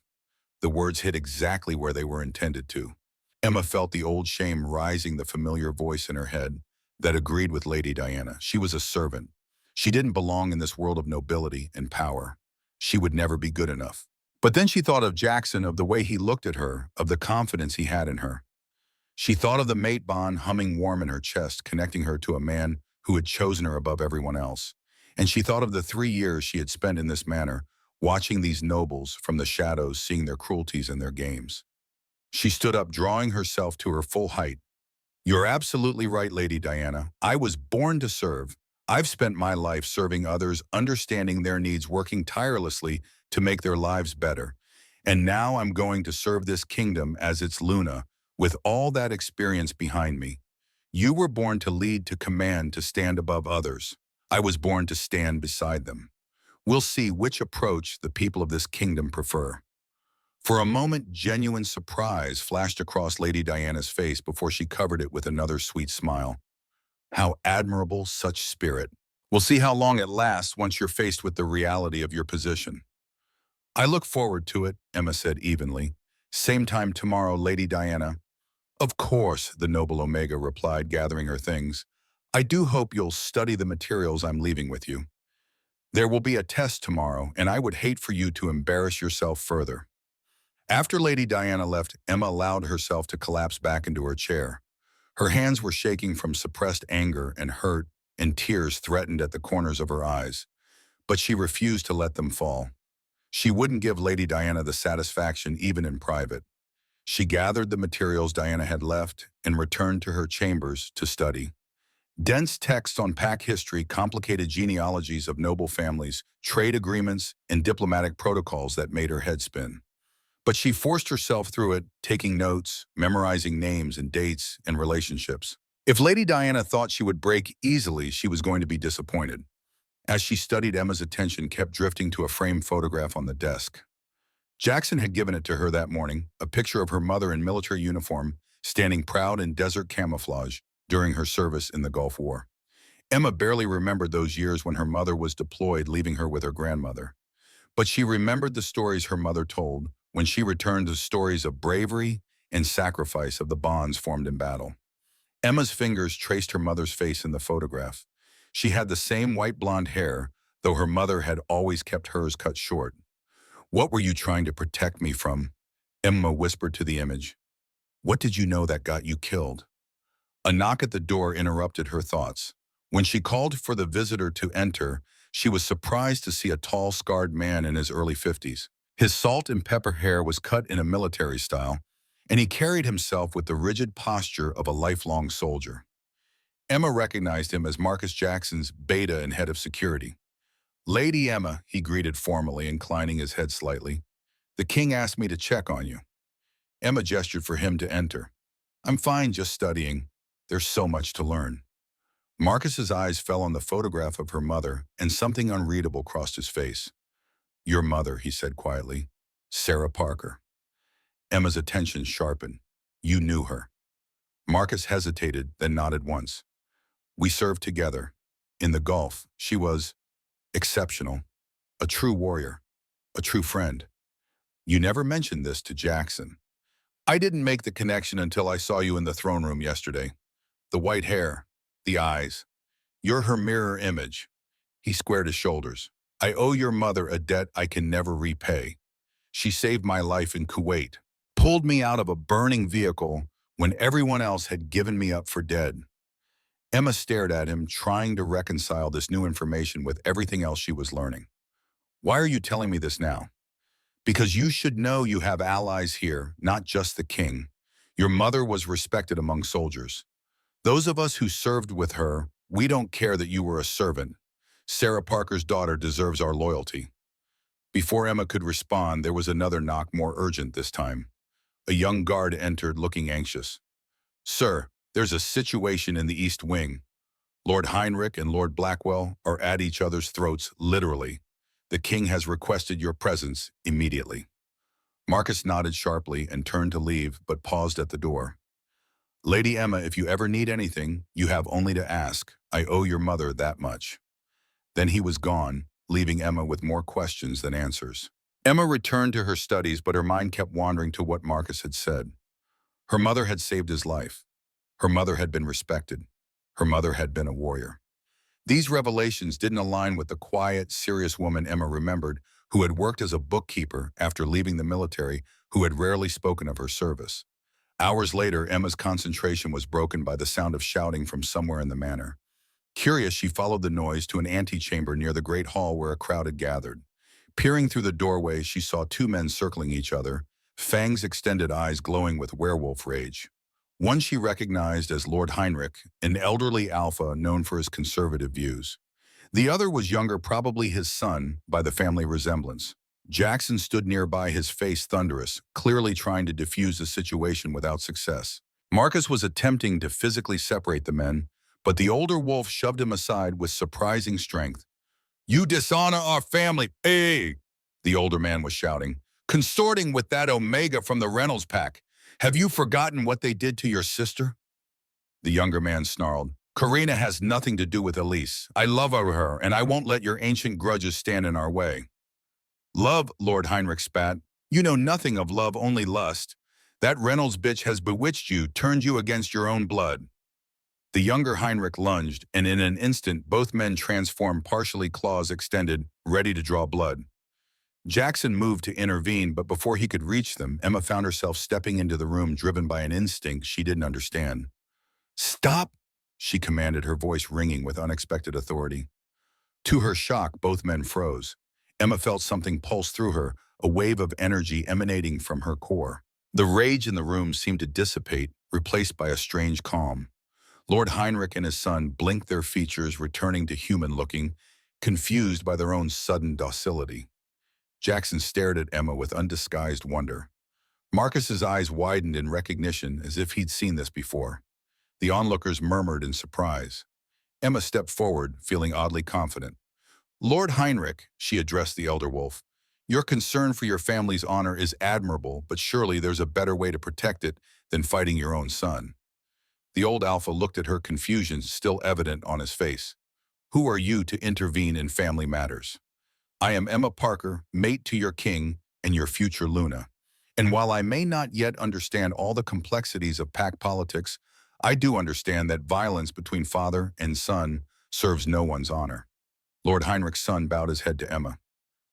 The words hit exactly where they were intended to. Emma felt the old shame rising, the familiar voice in her head that agreed with Lady Diana. She was a servant. She didn't belong in this world of nobility and power. She would never be good enough. But then she thought of Jackson, of the way he looked at her, of the confidence he had in her. She thought of the mate bond humming warm in her chest, connecting her to a man who had chosen her above everyone else. And she thought of the 3 years she had spent in this manner, watching these nobles from the shadows, seeing their cruelties and their games. She stood up, drawing herself to her full height. "You're absolutely right, Lady Diana. I was born to serve. I've spent my life serving others, understanding their needs, working tirelessly to make their lives better. And now I'm going to serve this kingdom as its Luna, with all that experience behind me. You were born to lead, to command, to stand above others. I was born to stand beside them. We'll see which approach the people of this kingdom prefer." For a moment, genuine surprise flashed across Lady Diana's face before she covered it with another sweet smile. "How admirable such spirit. We'll see how long it lasts once you're faced with the reality of your position." "I look forward to it," Emma said evenly. "Same time tomorrow, Lady Diana." "Of course," the noble Omega replied, gathering her things. "I do hope you'll study the materials I'm leaving with you. There will be a test tomorrow, and I would hate for you to embarrass yourself further." After Lady Diana left, Emma allowed herself to collapse back into her chair. Her hands were shaking from suppressed anger and hurt, and tears threatened at the corners of her eyes. But she refused to let them fall. She wouldn't give Lady Diana the satisfaction even in private. She gathered the materials Diana had left and returned to her chambers to study. Dense texts on pack history, complicated genealogies of noble families, trade agreements, and diplomatic protocols that made her head spin. But she forced herself through it, taking notes, memorizing names and dates and relationships. If Lady Diana thought she would break easily, she was going to be disappointed. As she studied, Emma's attention kept drifting to a framed photograph on the desk. Jackson had given it to her that morning, a picture of her mother in military uniform, standing proud in desert camouflage during her service in the Gulf War. Emma barely remembered those years when her mother was deployed, leaving her with her grandmother. But she remembered the stories her mother told when she returned, the stories of bravery and sacrifice, of the bonds formed in battle. Emma's fingers traced her mother's face in the photograph. She had the same white blonde hair, though her mother had always kept hers cut short. "What were you trying to protect me from?" Emma whispered to the image. "What did you know that got you killed?" A knock at the door interrupted her thoughts. When she called for the visitor to enter, she was surprised to see a tall, scarred man in his early 50s. His salt and pepper hair was cut in a military style, and he carried himself with the rigid posture of a lifelong soldier. Emma recognized him as Marcus Jackson's beta and head of security. "Lady Emma," he greeted formally, inclining his head slightly. "The king asked me to check on you." Emma gestured for him to enter. "I'm fine, just studying. There's so much to learn." Marcus's eyes fell on the photograph of her mother, and something unreadable crossed his face. "Your mother," he said quietly. "Sarah Parker." Emma's attention sharpened. "You knew her." Marcus hesitated, then nodded once. We served together. In the Gulf, she was exceptional, a true warrior, a true friend. You never mentioned this to Jackson. I didn't make the connection until I saw you in the throne room yesterday. The white hair, the eyes. You're her mirror image. He squared his shoulders. I owe your mother a debt I can never repay. She saved my life in Kuwait, pulled me out of a burning vehicle when everyone else had given me up for dead. Emma stared at him, trying to reconcile this new information with everything else she was learning. Why are you telling me this now? Because you should know you have allies here, not just the king. Your mother was respected among soldiers. Those of us who served with her, we don't care that you were a servant. Sarah Parker's daughter deserves our loyalty. Before Emma could respond, there was another knock, more urgent this time. A young guard entered, looking anxious. Sir, there's a situation in the East Wing. Lord Heinrich and Lord Blackwell are at each other's throats, literally. The king has requested your presence immediately. Marcus nodded sharply and turned to leave, but paused at the door. Lady Emma, if you ever need anything, you have only to ask. I owe your mother that much. Then he was gone, leaving Emma with more questions than answers. Emma returned to her studies, but her mind kept wandering to what Marcus had said. Her mother had saved his life. Her mother had been respected. Her mother had been a warrior. These revelations didn't align with the quiet, serious woman Emma remembered, who had worked as a bookkeeper after leaving the military, who had rarely spoken of her service. Hours later, Emma's concentration was broken by the sound of shouting from somewhere in the manor. Curious, she followed the noise to an antechamber near the great hall where a crowd had gathered. Peering through the doorway, she saw two men circling each other, Fang's extended eyes glowing with werewolf rage. One she recognized as Lord Heinrich, an elderly alpha known for his conservative views. The other was younger, probably his son, by the family resemblance. Jackson stood nearby, his face thunderous, clearly trying to defuse the situation without success. Marcus was attempting to physically separate the men, but the older wolf shoved him aside with surprising strength. You dishonor our family, hey! The older man was shouting. Consorting with that Omega from the Reynolds pack. Have you forgotten what they did to your sister? The younger man snarled. Karina has nothing to do with Elise. I love her, and I won't let your ancient grudges stand in our way. Love, Lord Heinrich spat. You know nothing of love, only lust. That Reynolds bitch has bewitched you, turned you against your own blood. The younger Heinrich lunged, and in an instant both men transformed, partially claws extended, ready to draw blood. Jackson moved to intervene, but before he could reach them, Emma found herself stepping into the room, driven by an instinct she didn't understand. Stop, she commanded, her voice ringing with unexpected authority. To her shock, both men froze. Emma felt something pulse through her, a wave of energy emanating from her core. The rage in the room seemed to dissipate, replaced by a strange calm. Lord Heinrich and his son blinked, their features returning to human-looking, confused by their own sudden docility. Jackson stared at Emma with undisguised wonder. Marcus's eyes widened in recognition, as if he'd seen this before. The onlookers murmured in surprise. Emma stepped forward, feeling oddly confident. Lord Heinrich, she addressed the elder wolf, your concern for your family's honor is admirable, but surely there's a better way to protect it than fighting your own son. The old alpha looked at her, confusion still evident on his face. Who are you to intervene in family matters? I am Emma Parker, mate to your king and your future Luna. And while I may not yet understand all the complexities of pack politics, I do understand that violence between father and son serves no one's honor. Lord Heinrich's son bowed his head to Emma.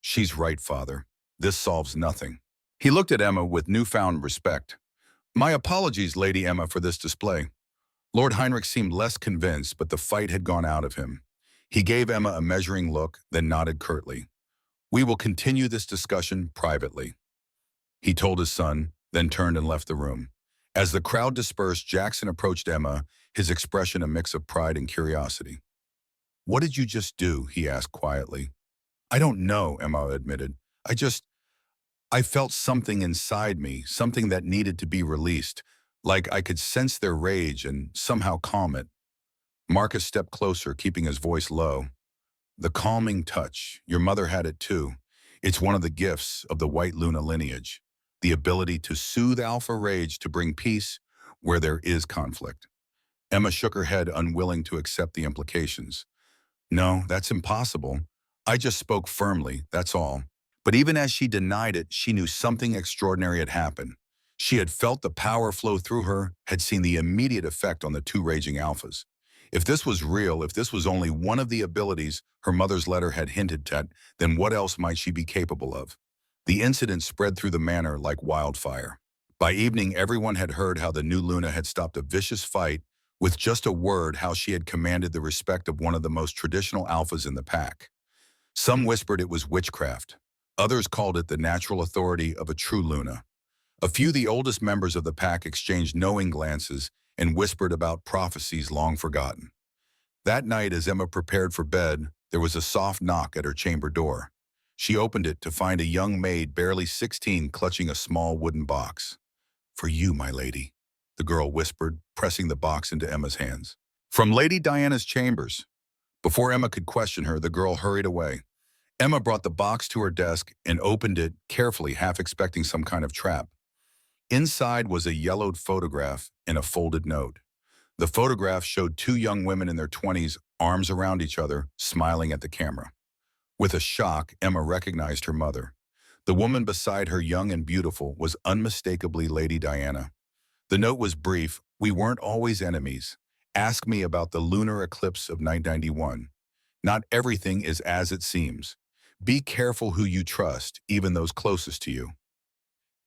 She's right, father. This solves nothing. He looked at Emma with newfound respect. My apologies, Lady Emma, for this display. Lord Heinrich seemed less convinced, but the fight had gone out of him. He gave Emma a measuring look, then nodded curtly. We will continue this discussion privately. He told his son, then turned and left the room. As the crowd dispersed, Jackson approached Emma, his expression a mix of pride and curiosity. What did you just do? He asked quietly. I don't know, Emma admitted. I felt something inside me, something that needed to be released, like I could sense their rage and somehow calm it. Marcus stepped closer, keeping his voice low. The calming touch, your mother had it too. It's one of the gifts of the White Luna lineage, the ability to soothe alpha rage, to bring peace where there is conflict. Emma shook her head, unwilling to accept the implications. No, that's impossible. I just spoke firmly, that's all. But even as she denied it, she knew something extraordinary had happened. She had felt the power flow through her, had seen the immediate effect on the two raging alphas. If this was real, if this was only one of the abilities her mother's letter had hinted at, then what else might she be capable of? The incident spread through the manor like wildfire. By evening, everyone had heard how the new Luna had stopped a vicious fight with just a word, how she had commanded the respect of one of the most traditional alphas in the pack. Some whispered it was witchcraft. Others called it the natural authority of a true Luna. A few, the oldest members of the pack, exchanged knowing glances and whispered about prophecies long forgotten. That night, as Emma prepared for bed, there was a soft knock at her chamber door. She opened it to find a young maid, barely 16, clutching a small wooden box. "For you, my lady," the girl whispered, pressing the box into Emma's hands. "From Lady Diana's chambers." Before Emma could question her, the girl hurried away. Emma brought the box to her desk and opened it carefully, half expecting some kind of trap. Inside was a yellowed photograph and a folded note. The photograph showed two young women in their 20s, arms around each other, smiling at the camera. With a shock, Emma recognized her mother. The woman beside her, young and beautiful, was unmistakably Lady Diana. The note was brief. "We weren't always enemies. Ask me about the lunar eclipse of 991. Not everything is as it seems. Be careful who you trust, even those closest to you."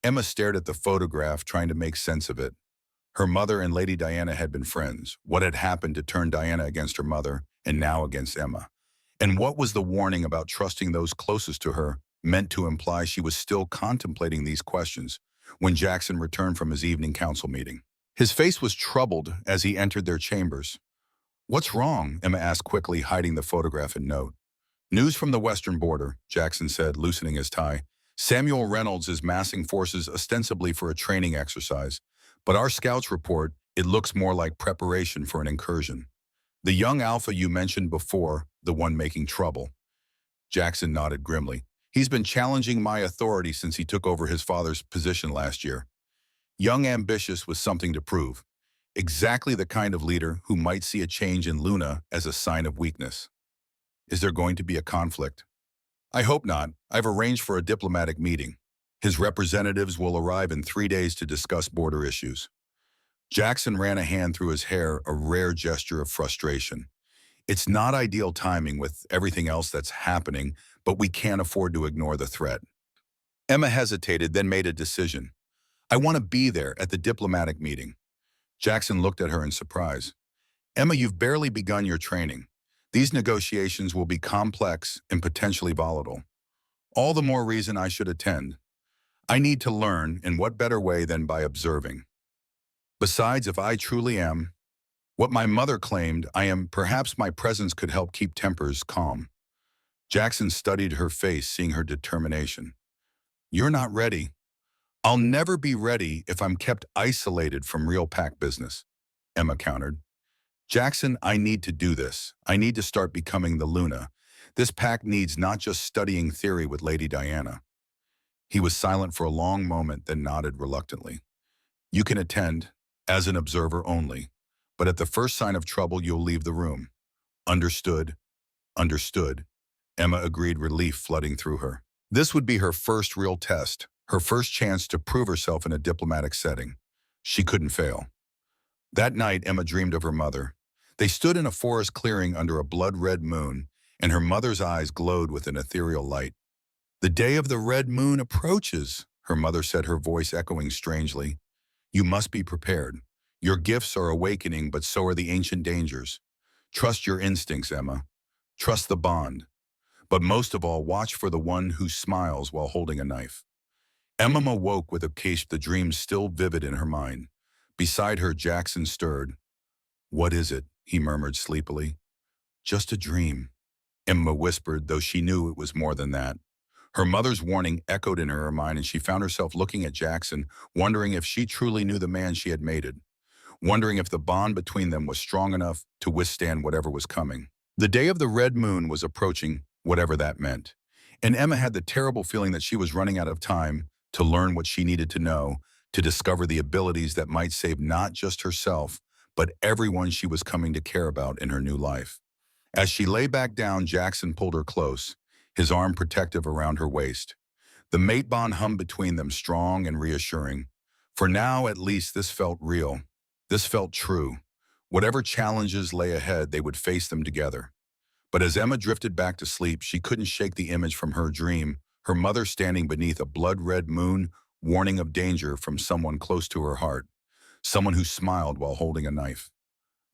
Emma stared at the photograph, trying to make sense of it. Her mother and Lady Diana had been friends. What had happened to turn Diana against her mother, and now against Emma? And what was the warning about trusting those closest to her meant to imply? She was still contemplating these questions when Jackson returned from his evening council meeting. His face was troubled as he entered their chambers. "What's wrong?" Emma asked quickly, hiding the photograph and note. "News from the western border," Jackson said, loosening his tie. "Samuel Reynolds is massing forces ostensibly for a training exercise, but our scouts report it looks more like preparation for an incursion. The young alpha you mentioned before, the one making trouble." Jackson nodded grimly. "He's been challenging my authority since he took over his father's position last year. Young, ambitious, with something to prove. Exactly the kind of leader who might see a change in Luna as a sign of weakness." "Is there going to be a conflict?" "I hope not. I've arranged for a diplomatic meeting. His representatives will arrive in 3 days to discuss border issues." Jackson ran a hand through his hair, a rare gesture of frustration. "It's not ideal timing with everything else that's happening, but we can't afford to ignore the threat." Emma hesitated, then made a decision. "I want to be there at the diplomatic meeting." Jackson looked at her in surprise. "Emma, you've barely begun your training. These negotiations will be complex and potentially volatile. All the more reason I should attend. I need to learn, and what better way than by observing? Besides, if I truly am what my mother claimed I am, perhaps my presence could help keep tempers calm." Jackson studied her face, seeing her determination. "You're not ready." "I'll never be ready if I'm kept isolated from real pack business," Emma countered. "Jackson, I need to do this. I need to start becoming the Luna. This pack needs not just studying theory with Lady Diana." He was silent for a long moment, then nodded reluctantly. "You can attend, as an observer only, but at the first sign of trouble, you'll leave the room." "Understood." "Understood," Emma agreed, relief flooding through her. This would be her first real test, her first chance to prove herself in a diplomatic setting. She couldn't fail. That night, Emma dreamed of her mother. They stood in a forest clearing under a blood-red moon, and her mother's eyes glowed with an ethereal light. "The day of the red moon approaches," her mother said, her voice echoing strangely. "You must be prepared. Your gifts are awakening, but so are the ancient dangers. Trust your instincts, Emma. Trust the bond. But most of all, watch for the one who smiles while holding a knife." Emma awoke with a case, the dream still vivid in her mind. Beside her, Jackson stirred. "What is it?" he murmured sleepily. "Just a dream," Emma whispered, though she knew it was more than that. Her mother's warning echoed in her mind, and she found herself looking at Jackson, wondering if she truly knew the man she had mated, wondering if the bond between them was strong enough to withstand whatever was coming. The day of the red moon was approaching, whatever that meant, and Emma had the terrible feeling that she was running out of time to learn what she needed to know, to discover the abilities that might save not just herself, but everyone she was coming to care about in her new life. As she lay back down, Jackson pulled her close, his arm protective around her waist. The mate bond hummed between them, strong and reassuring. For now, at least, this felt real. This felt true. Whatever challenges lay ahead, they would face them together. But as Emma drifted back to sleep, she couldn't shake the image from her dream, her mother standing beneath a blood-red moon, warning of danger from someone close to her heart, someone who smiled while holding a knife.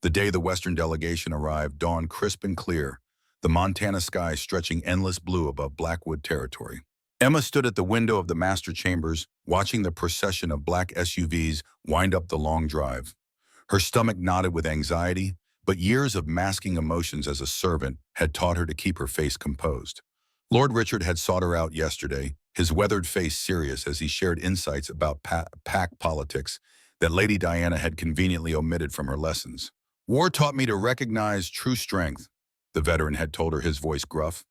The day the Western delegation arrived dawned crisp and clear, the Montana sky stretching endless blue above Blackwood territory. Emma stood at the window of the master chambers, watching the procession of black SUVs wind up the long drive. Her stomach knotted with anxiety, but years of masking emotions as a servant had taught her to keep her face composed. Lord Richard had sought her out yesterday, his weathered face serious as he shared insights about pack politics that Lady Diana had conveniently omitted from her lessons. "War taught me to recognize true strength," the veteran had told her, his voice gruff,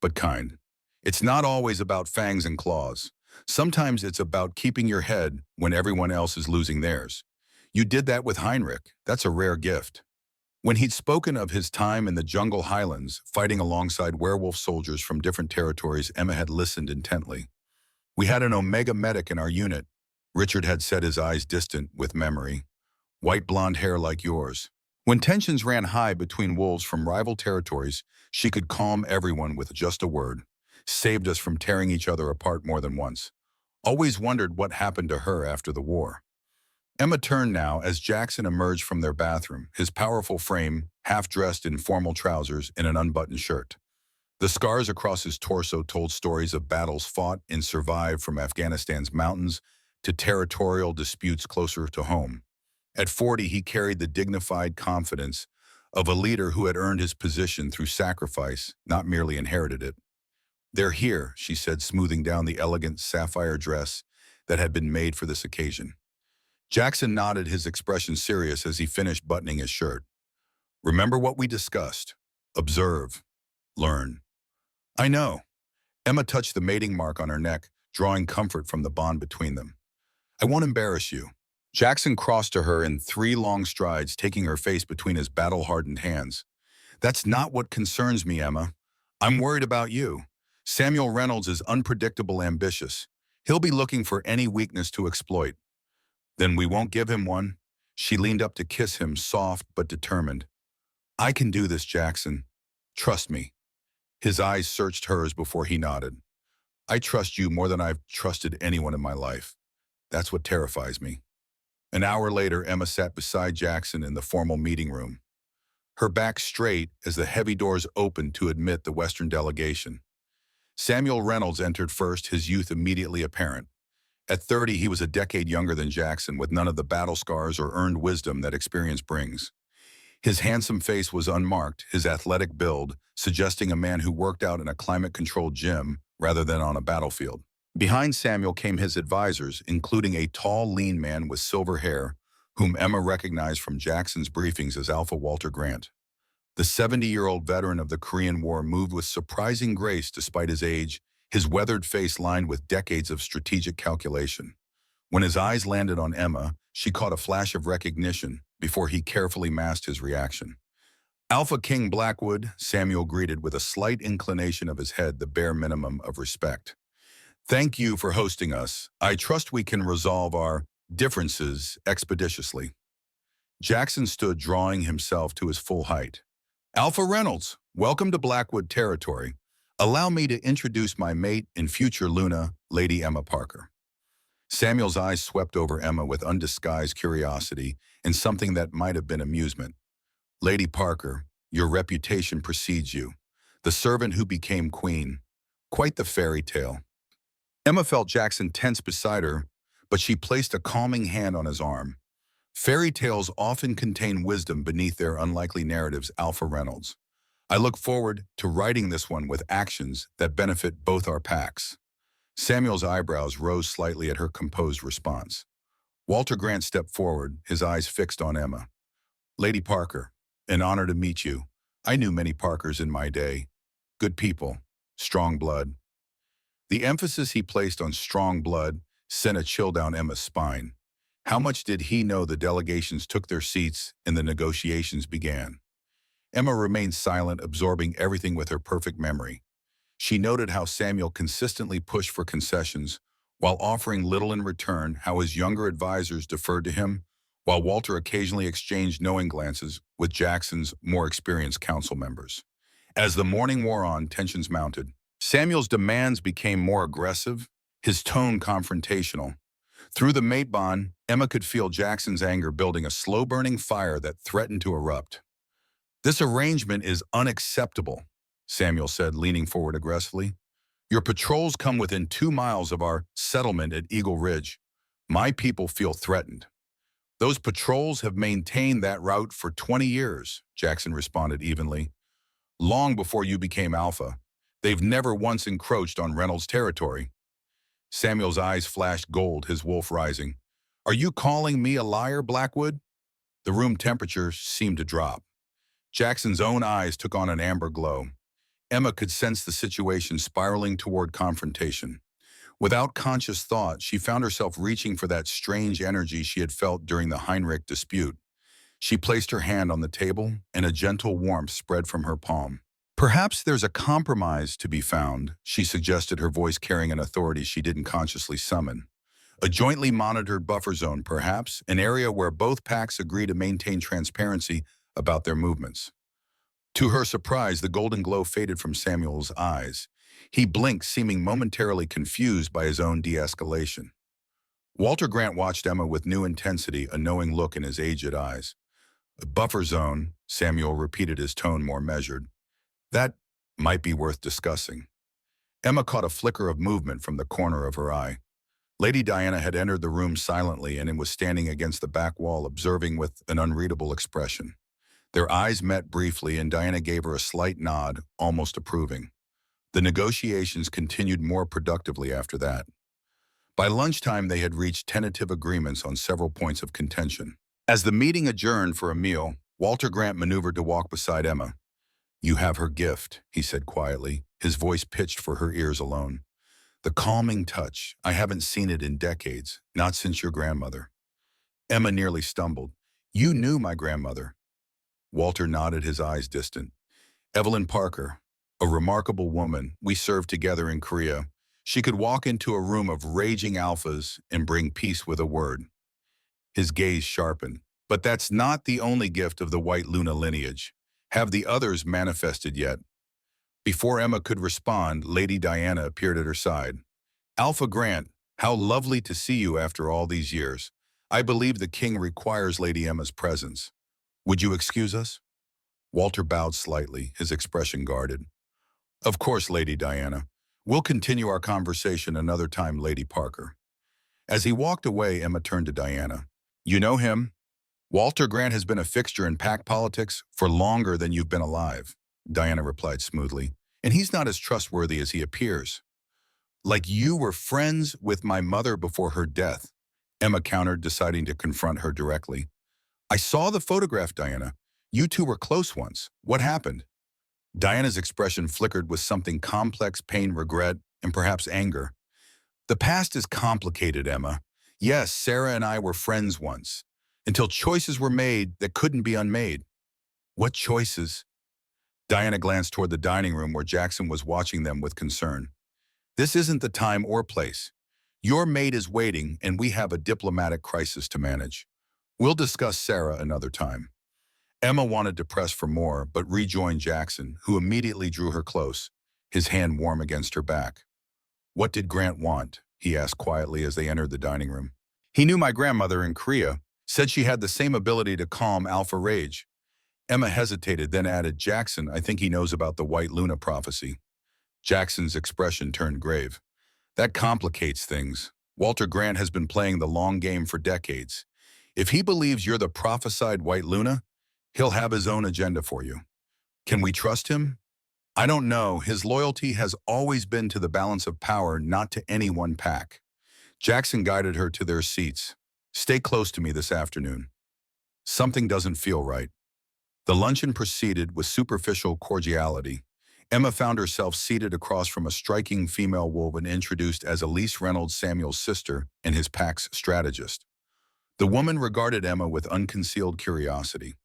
but kind. "It's not always about fangs and claws. Sometimes it's about keeping your head when everyone else is losing theirs. You did that with Heinrich. That's a rare gift." When he'd spoken of his time in the jungle highlands, fighting alongside werewolf soldiers from different territories, Emma had listened intently. "We had an Omega medic in our unit," Richard had said, his eyes distant with memory. "White blonde hair like yours. When tensions ran high between wolves from rival territories, she could calm everyone with just a word. Saved us from tearing each other apart more than once. Always wondered what happened to her after the war." Emma turned now as Jackson emerged from their bathroom, his powerful frame half-dressed in formal trousers and an unbuttoned shirt. The scars across his torso told stories of battles fought and survived, from Afghanistan's mountains to territorial disputes closer to home. At 40, he carried the dignified confidence of a leader who had earned his position through sacrifice, not merely inherited it. "They're here," she said, smoothing down the elegant sapphire dress that had been made for this occasion. Jackson nodded, his expression serious as he finished buttoning his shirt. "Remember what we discussed. Observe. Learn." "I know." Emma touched the mating mark on her neck, drawing comfort from the bond between them. "I won't embarrass you." Jackson crossed to her in 3 long strides, taking her face between his battle-hardened hands. "That's not what concerns me, Emma. I'm worried about you. Samuel Reynolds is unpredictable, ambitious. He'll be looking for any weakness to exploit. Then we won't give him one." She leaned up to kiss him, soft but determined. "I can do this, Jackson. Trust me." His eyes searched hers before he nodded. "I trust you more than I've trusted anyone in my life. That's what terrifies me." An hour later, Emma sat beside Jackson in the formal meeting room, her back straight as the heavy doors opened to admit the Western delegation. Samuel Reynolds entered first, his youth immediately apparent. At 30, he was a decade younger than Jackson, with none of the battle scars or earned wisdom that experience brings. His handsome face was unmarked, his athletic build suggesting a man who worked out in a climate-controlled gym rather than on a battlefield. Behind Samuel came his advisors, including a tall, lean man with silver hair, whom Emma recognized from Jackson's briefings as Alpha Walter Grant. The 70-year-old veteran of the Korean War moved with surprising grace despite his age, his weathered face lined with decades of strategic calculation. When his eyes landed on Emma, she caught a flash of recognition before he carefully masked his reaction. "Alpha King Blackwood," Samuel greeted with a slight inclination of his head, the bare minimum of respect. "Thank you for hosting us. I trust we can resolve our differences expeditiously." Jackson stood, drawing himself to his full height. "Alpha Reynolds, welcome to Blackwood territory. Allow me to introduce my mate and future Luna, Lady Emma Parker." Samuel's eyes swept over Emma with undisguised curiosity and something that might have been amusement. "Lady Parker, your reputation precedes you. The servant who became queen. Quite the fairy tale." Emma felt Jackson tense beside her, but she placed a calming hand on his arm. "Fairy tales often contain wisdom beneath their unlikely narratives, Alpha Reynolds. I look forward to writing this one with actions that benefit both our packs." Samuel's eyebrows rose slightly at her composed response. Walter Grant stepped forward, his eyes fixed on Emma. "Lady Parker, an honor to meet you. I knew many Parkers in my day. Good people, strong blood." The emphasis he placed on strong blood sent a chill down Emma's spine. How much did he know the delegations took their seats and the negotiations began? Emma remained silent, absorbing everything with her perfect memory. She noted how Samuel consistently pushed for concessions while offering little in return, how his younger advisors deferred to him, while Walter occasionally exchanged knowing glances with Jackson's more experienced council members. As the morning wore on, tensions mounted. Samuel's demands became more aggressive, his tone confrontational. Through the mate bond, Emma could feel Jackson's anger building a slow-burning fire that threatened to erupt. "This arrangement is unacceptable," Samuel said, leaning forward aggressively. "Your patrols come within 2 miles of our settlement at Eagle Ridge. My people feel threatened." "Those patrols have maintained that route for 20 years, Jackson responded evenly. "Long before you became Alpha. They've never once encroached on Reynolds' territory." Samuel's eyes flashed gold, his wolf rising. "Are you calling me a liar, Blackwood?" The room temperature seemed to drop. Jackson's own eyes took on an amber glow. Emma could sense the situation spiraling toward confrontation. Without conscious thought, she found herself reaching for that strange energy she had felt during the Heinrich dispute. She placed her hand on the table, and a gentle warmth spread from her palm. "Perhaps there's a compromise to be found," she suggested, her voice carrying an authority she didn't consciously summon. "A jointly monitored buffer zone, perhaps, an area where both packs agree to maintain transparency about their movements." To her surprise, the golden glow faded from Samuel's eyes. He blinked, seeming momentarily confused by his own de-escalation. Walter Grant watched Emma with new intensity, a knowing look in his aged eyes. "A buffer zone," Samuel repeated, his tone more measured. "That might be worth discussing." Emma caught a flicker of movement from the corner of her eye. Lady Diana had entered the room silently and was standing against the back wall, observing with an unreadable expression. Their eyes met briefly, and Diana gave her a slight nod, almost approving. The negotiations continued more productively after that. By lunchtime, they had reached tentative agreements on several points of contention. As the meeting adjourned for a meal, Walter Grant maneuvered to walk beside Emma. "You have her gift," he said quietly, his voice pitched for her ears alone. "The calming touch. I haven't seen it in decades, not since your grandmother." Emma nearly stumbled. "You knew my grandmother." Walter nodded, his eyes distant. "Evelyn Parker, a remarkable woman. We served together in Korea. She could walk into a room of raging alphas and bring peace with a word." His gaze sharpened. "But that's not the only gift of the White Luna lineage. Have the others manifested yet?" Before Emma could respond, Lady Diana appeared at her side. "Alpha Grant, how lovely to see you after all these years. I believe the king requires Lady Emma's presence. Would you excuse us?" Walter bowed slightly, his expression guarded. "Of course, Lady Diana. We'll continue our conversation another time, Lady Parker." As he walked away, Emma turned to Diana. "You know him? Walter Grant has been a fixture in pack politics for longer than you've been alive," Diana replied smoothly. "And he's not as trustworthy as he appears." "Like you were friends with my mother before her death," Emma countered, deciding to confront her directly. "I saw the photograph, Diana. You two were close once. What happened?" Diana's expression flickered with something complex: pain, regret, and perhaps anger. "The past is complicated, Emma. Yes, Sarah and I were friends once, until choices were made that couldn't be unmade." "What choices?" Diana glanced toward the dining room where Jackson was watching them with concern. "This isn't the time or place. Your maid is waiting, and we have a diplomatic crisis to manage. We'll discuss Sarah another time." Emma wanted to press for more, but rejoined Jackson, who immediately drew her close, his hand warm against her back. "What did Grant want?" he asked quietly as they entered the dining room. "He knew my grandmother in Korea, said she had the same ability to calm alpha rage." Emma hesitated, then added, "Jackson, I think he knows about the White Luna prophecy." Jackson's expression turned grave. "That complicates things. Walter Grant has been playing the long game for decades. If he believes you're the prophesied White Luna, he'll have his own agenda for you. Can we trust him?" "I don't know. His loyalty has always been to the balance of power, not to any one pack." Jackson guided her to their seats. "Stay close to me this afternoon. Something doesn't feel right." The luncheon proceeded with superficial cordiality. Emma found herself seated across from a striking female wolf and introduced as Elise Reynolds, Samuel's sister and his pack's strategist. The woman regarded Emma with unconcealed curiosity.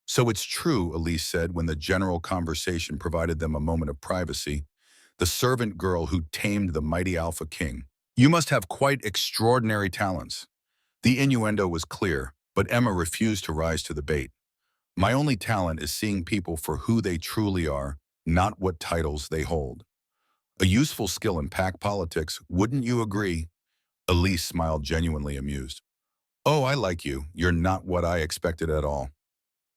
"So it's true," Elise said when the general conversation provided them a moment of privacy. "The servant girl who tamed the mighty Alpha King. You must have quite extraordinary talents." The innuendo was clear, but Emma refused to rise to the bait. "My only talent is seeing people for who they truly are, not what titles they hold. A useful skill in pack politics, wouldn't you agree?" Elise smiled, genuinely amused. "Oh, I like you. You're not what I expected at all."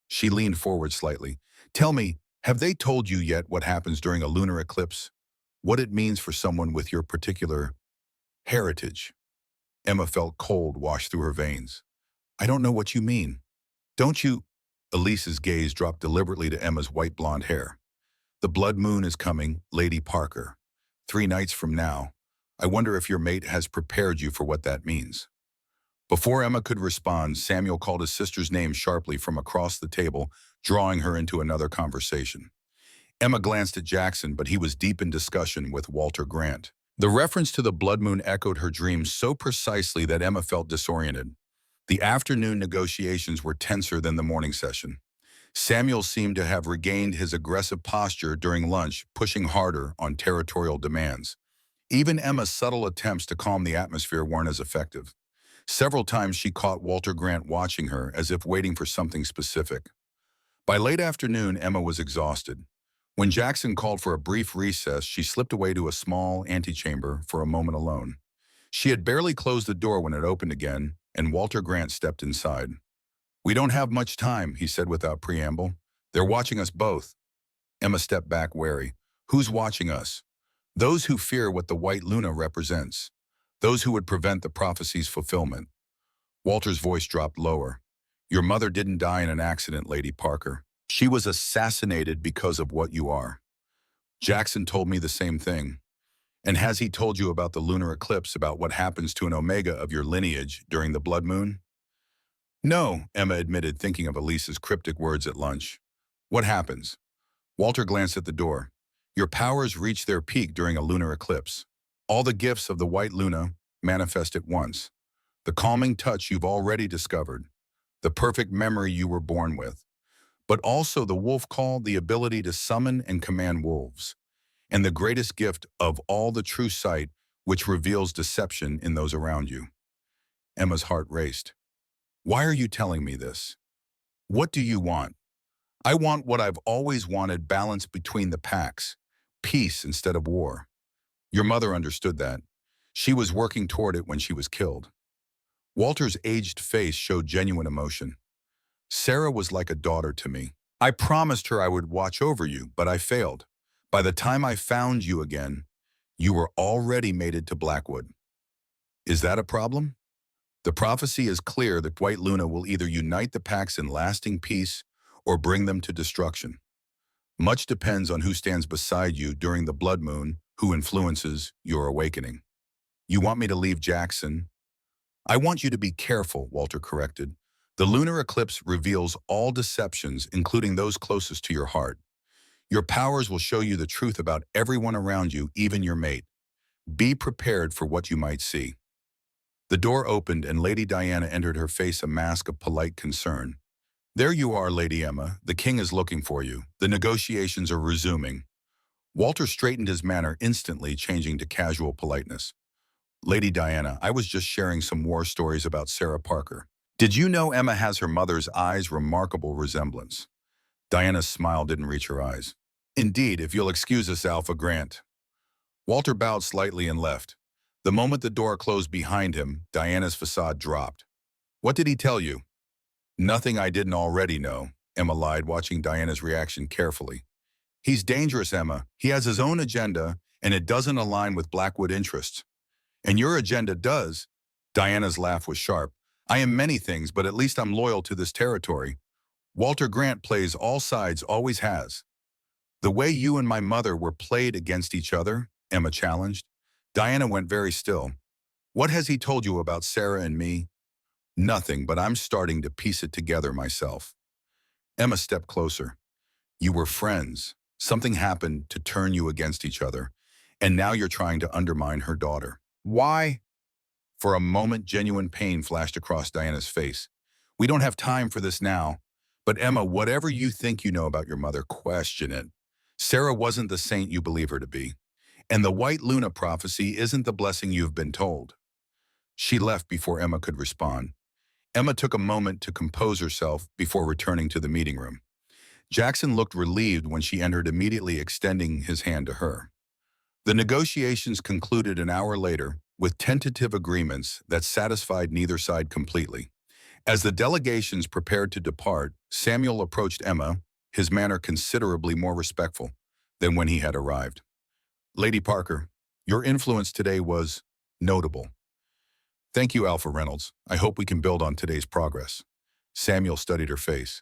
She leaned forward slightly. "Tell me, have they told you yet what happens during a lunar eclipse? What it means for someone with your particular heritage?" Emma felt cold wash through her veins. "I don't know what you mean. Don't you?" Elise's gaze dropped deliberately to Emma's white blonde hair. "The blood moon is coming, Lady Parker. 3 nights from now. I wonder if your mate has prepared you for what that means." Before Emma could respond, Samuel called his sister's name sharply from across the table, drawing her into another conversation. Emma glanced at Jackson, but he was deep in discussion with Walter Grant. The reference to the blood moon echoed her dreams so precisely that Emma felt disoriented. The afternoon negotiations were tenser than the morning session. Samuel seemed to have regained his aggressive posture during lunch, pushing harder on territorial demands. Even Emma's subtle attempts to calm the atmosphere weren't as effective. Several times she caught Walter Grant watching her as if waiting for something specific. By late afternoon, Emma was exhausted. When Jackson called for a brief recess, she slipped away to a small antechamber for a moment alone. She had barely closed the door when it opened again, and Walter Grant stepped inside. "We don't have much time," he said without preamble. "They're watching us both." Emma stepped back, wary. "Who's watching us?" "Those who fear what the White Luna represents. Those who would prevent the prophecy's fulfillment." Walter's voice dropped lower. "Your mother didn't die in an accident, Lady Parker. She was assassinated because of what you are." Jackson told me the same thing. "And has he told you about the lunar eclipse, about what happens to an omega of your lineage during the blood moon?" "No," Emma admitted, thinking of Elise's cryptic words at lunch. "What happens?" Walter glanced at the door. "Your powers reach their peak during a lunar eclipse. All the gifts of the White Luna manifest at once. The calming touch you've already discovered. The perfect memory you were born with. But also the wolf call, the ability to summon and command wolves. And the greatest gift of all, the true sight, which reveals deception in those around you." Emma's heart raced. "Why are you telling me this? What do you want?" "I want what I've always wanted, balance between the packs. Peace instead of war. Your mother understood that. She was working toward it when she was killed." Walter's aged face showed genuine emotion. "Sarah was like a daughter to me. I promised her I would watch over you, but I failed. By the time I found you again, you were already mated to Blackwood. Is that a problem? The prophecy is clear that White Luna will either unite the packs in lasting peace or bring them to destruction. Much depends on who stands beside you during the blood moon, who influences your awakening." "You want me to leave Jackson?" "I want you to be careful," Walter corrected. "The lunar eclipse reveals all deceptions, including those closest to your heart. Your powers will show you the truth about everyone around you, even your mate. Be prepared for what you might see." The door opened and Lady Diana entered, her face a mask of polite concern. "There you are, Lady Emma. The king is looking for you. The negotiations are resuming." Walter straightened his manner, instantly changing to casual politeness. "Lady Diana, I was just sharing some war stories about Sarah Parker. Did you know Emma has her mother's eyes? Remarkable resemblance." Diana's smile didn't reach her eyes. "Indeed, if you'll excuse us, Alpha Grant." Walter bowed slightly and left. The moment the door closed behind him, Diana's facade dropped. "What did he tell you?" "Nothing I didn't already know," Emma lied, watching Diana's reaction carefully. "He's dangerous, Emma. He has his own agenda, and it doesn't align with Blackwood interests." "And your agenda does." Diana's laugh was sharp. "I am many things, but at least I'm loyal to this territory. Walter Grant plays all sides, always has." "The way you and my mother were played against each other," Emma challenged. Diana went very still. "What has he told you about Sarah and me?" "Nothing, but I'm starting to piece it together myself." Emma stepped closer. "You were friends. Something happened to turn you against each other, and now you're trying to undermine her daughter. Why? For a moment, genuine pain flashed across Diana's face. We don't have time for this now. But Emma, whatever you think you know about your mother, question it. Sarah wasn't the saint you believe her to be. And the White Luna prophecy isn't the blessing you've been told. She left before Emma could respond. Emma took a moment to compose herself before returning to the meeting room. Jackson looked relieved when she entered, immediately extending his hand to her. The negotiations concluded an hour later with tentative agreements that satisfied neither side completely. As the delegations prepared to depart, Samuel approached Emma, his manner considerably more respectful than when he had arrived. Lady Parker, your influence today was notable. Thank you, Alpha Reynolds. I hope we can build on today's progress. Samuel studied her face.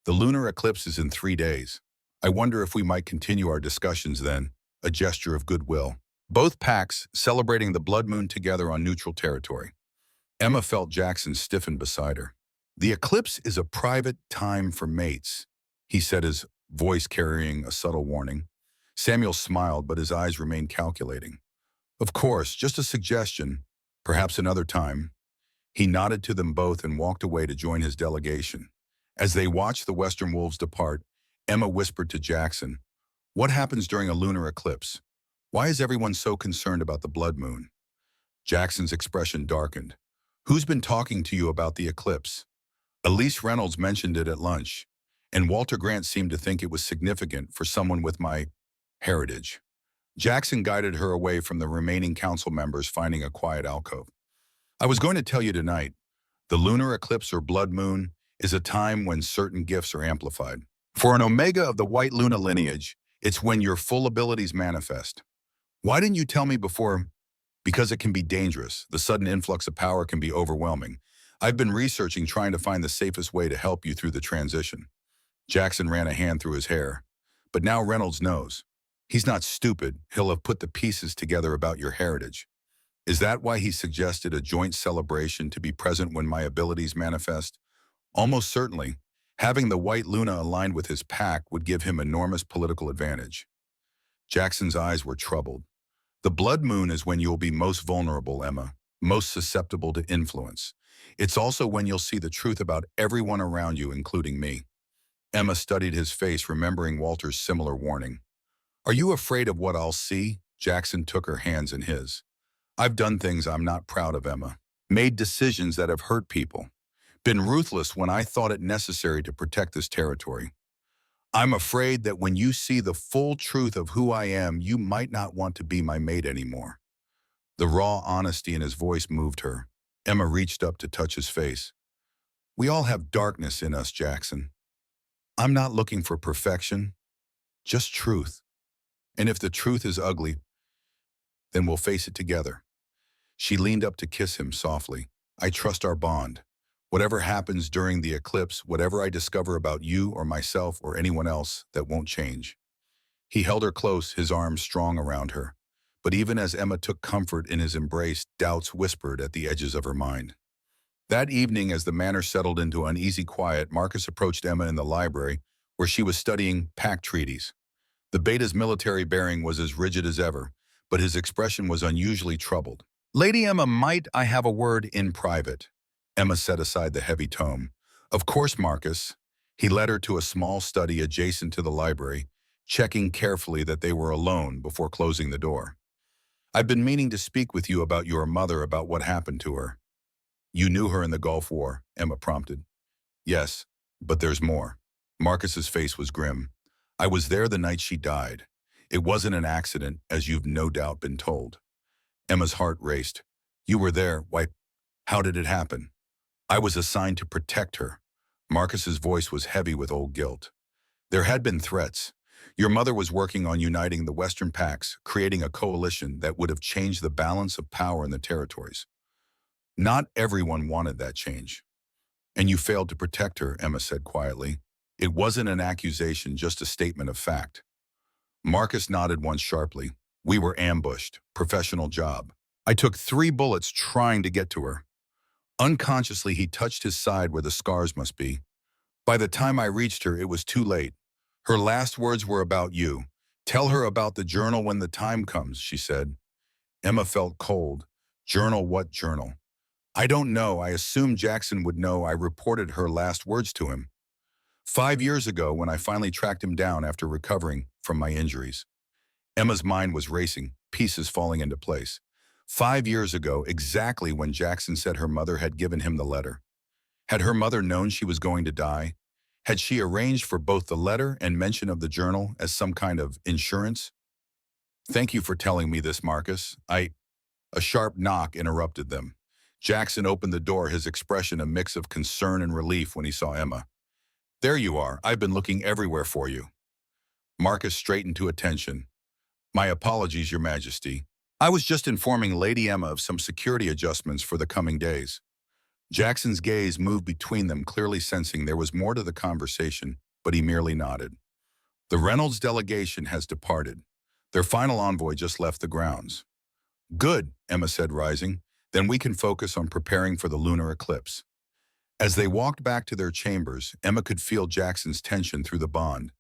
The lunar eclipse is in 3 days. I wonder if we might continue our discussions then, a gesture of goodwill. Both packs celebrating the blood moon together on neutral territory. Emma felt Jackson stiffen beside her. The eclipse is a private time for mates, he said, his voice carrying a subtle warning. Samuel smiled, but his eyes remained calculating. Of course, just a suggestion, perhaps another time. He nodded to them both and walked away to join his delegation. As they watched the Western Wolves depart, Emma whispered to Jackson, "What happens during a lunar eclipse? Why is everyone so concerned about the blood moon?" Jackson's expression darkened. "Who's been talking to you about the eclipse?" Elise Reynolds mentioned it at lunch, and Walter Grant seemed to think it was significant for someone with my heritage. Jackson guided her away from the remaining council members, finding a quiet alcove. "I was going to tell you tonight, the lunar eclipse or blood moon is a time when certain gifts are amplified. For an Omega of the White Luna lineage, it's when your full abilities manifest. Why didn't you tell me before? Because it can be dangerous. The sudden influx of power can be overwhelming. I've been researching, trying to find the safest way to help you through the transition." Jackson ran a hand through his hair. "But now Reynolds knows. He's not stupid. He'll have put the pieces together about your heritage. Is that why he suggested a joint celebration to be present when my abilities manifest? Almost certainly. Having the White Luna aligned with his pack would give him enormous political advantage." Jackson's eyes were troubled. "The blood moon is when you'll be most vulnerable, Emma, most susceptible to influence. It's also when you'll see the truth about everyone around you, including me." Emma studied his face, remembering Walter's similar warning. "Are you afraid of what I'll see?" Jackson took her hands in his. "I've done things I'm not proud of, Emma. Made decisions that have hurt people. Been ruthless when I thought it necessary to protect this territory. I'm afraid that when you see the full truth of who I am, you might not want to be my mate anymore." The raw honesty in his voice moved her. Emma reached up to touch his face. "We all have darkness in us, Jackson. I'm not looking for perfection, just truth. And if the truth is ugly, then we'll face it together." She leaned up to kiss him softly. "I trust our bond. Whatever happens during the eclipse, whatever I discover about you or myself or anyone else, that won't change." He held her close, his arms strong around her. But even as Emma took comfort in his embrace, doubts whispered at the edges of her mind. That evening, as the manor settled into uneasy quiet, Marcus approached Emma in the library, where she was studying pact treaties. The Beta's military bearing was as rigid as ever, but his expression was unusually troubled. "Lady Emma, might I have a word in private?" Emma set aside the heavy tome. "Of course, Marcus." He led her to a small study adjacent to the library, checking carefully that they were alone before closing the door. "I've been meaning to speak with you about your mother, about what happened to her." "You knew her in the Gulf War," Emma prompted. "Yes, but there's more." Marcus's face was grim. "I was there the night she died. It wasn't an accident, as you've no doubt been told." Emma's heart raced. "You were there. Why, how did it happen?" "I was assigned to protect her." Marcus's voice was heavy with old guilt. "There had been threats. Your mother was working on uniting the Western Pacts, creating a coalition that would have changed the balance of power in the territories. Not everyone wanted that change. And you failed to protect her," Emma said quietly. "It wasn't an accusation, just a statement of fact." Marcus nodded once sharply. "We were ambushed. Professional job. I took 3 bullets trying to get to her." Unconsciously, he touched his side where the scars must be. "By the time I reached her, it was too late. Her last words were about you. Tell her about the journal when the time comes, she said. Emma felt cold. Journal what journal? I don't know. I assumed Jackson would know. I reported her last words to him. 5 years ago, when I finally tracked him down after recovering from my injuries. Emma's mind was racing, pieces falling into place. 5 years ago, exactly when Jackson said her mother had given him the letter. Had her mother known she was going to die? Had she arranged for both the letter and mention of the journal as some kind of insurance? Thank you for telling me this, Marcus. A sharp knock interrupted them. Jackson opened the door, his expression a mix of concern and relief when he saw Emma. There you are. I've been looking everywhere for you. Marcus straightened to attention. My apologies, Your Majesty. I was just informing Lady Emma of some security adjustments for the coming days. Jackson's gaze moved between them, clearly sensing there was more to the conversation, but he merely nodded. The Reynolds delegation has departed. Their final envoy just left the grounds. Good, Emma said, rising. Then we can focus on preparing for the lunar eclipse. As they walked back to their chambers, Emma could feel Jackson's tension through the bond.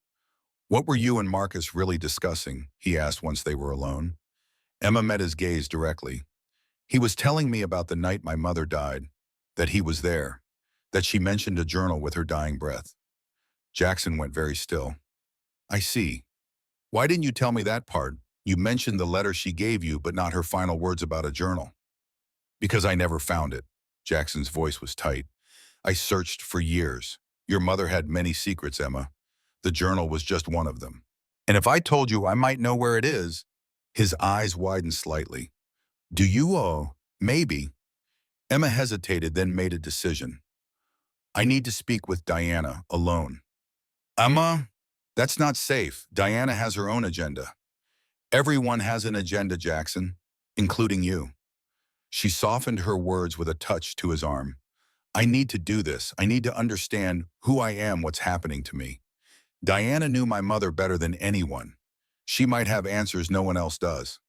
What were you and Marcus really discussing? He asked once they were alone. Emma met his gaze directly. He was telling me about the night my mother died, that he was there, that she mentioned a journal with her dying breath. Jackson went very still. I see. Why didn't you tell me that part? You mentioned the letter she gave you, but not her final words about a journal. Because I never found it. Jackson's voice was tight. I searched for years. Your mother had many secrets, Emma. The journal was just one of them. And if I told you, I might know where it is. His eyes widened slightly. Do you, maybe. Emma hesitated, then made a decision. I need to speak with Diana, alone. Emma, that's not safe. Diana has her own agenda. Everyone has an agenda, Jackson, including you. She softened her words with a touch to his arm. I need to do this. I need to understand who I am, what's happening to me. Diana knew my mother better than anyone. She might have answers no one else does.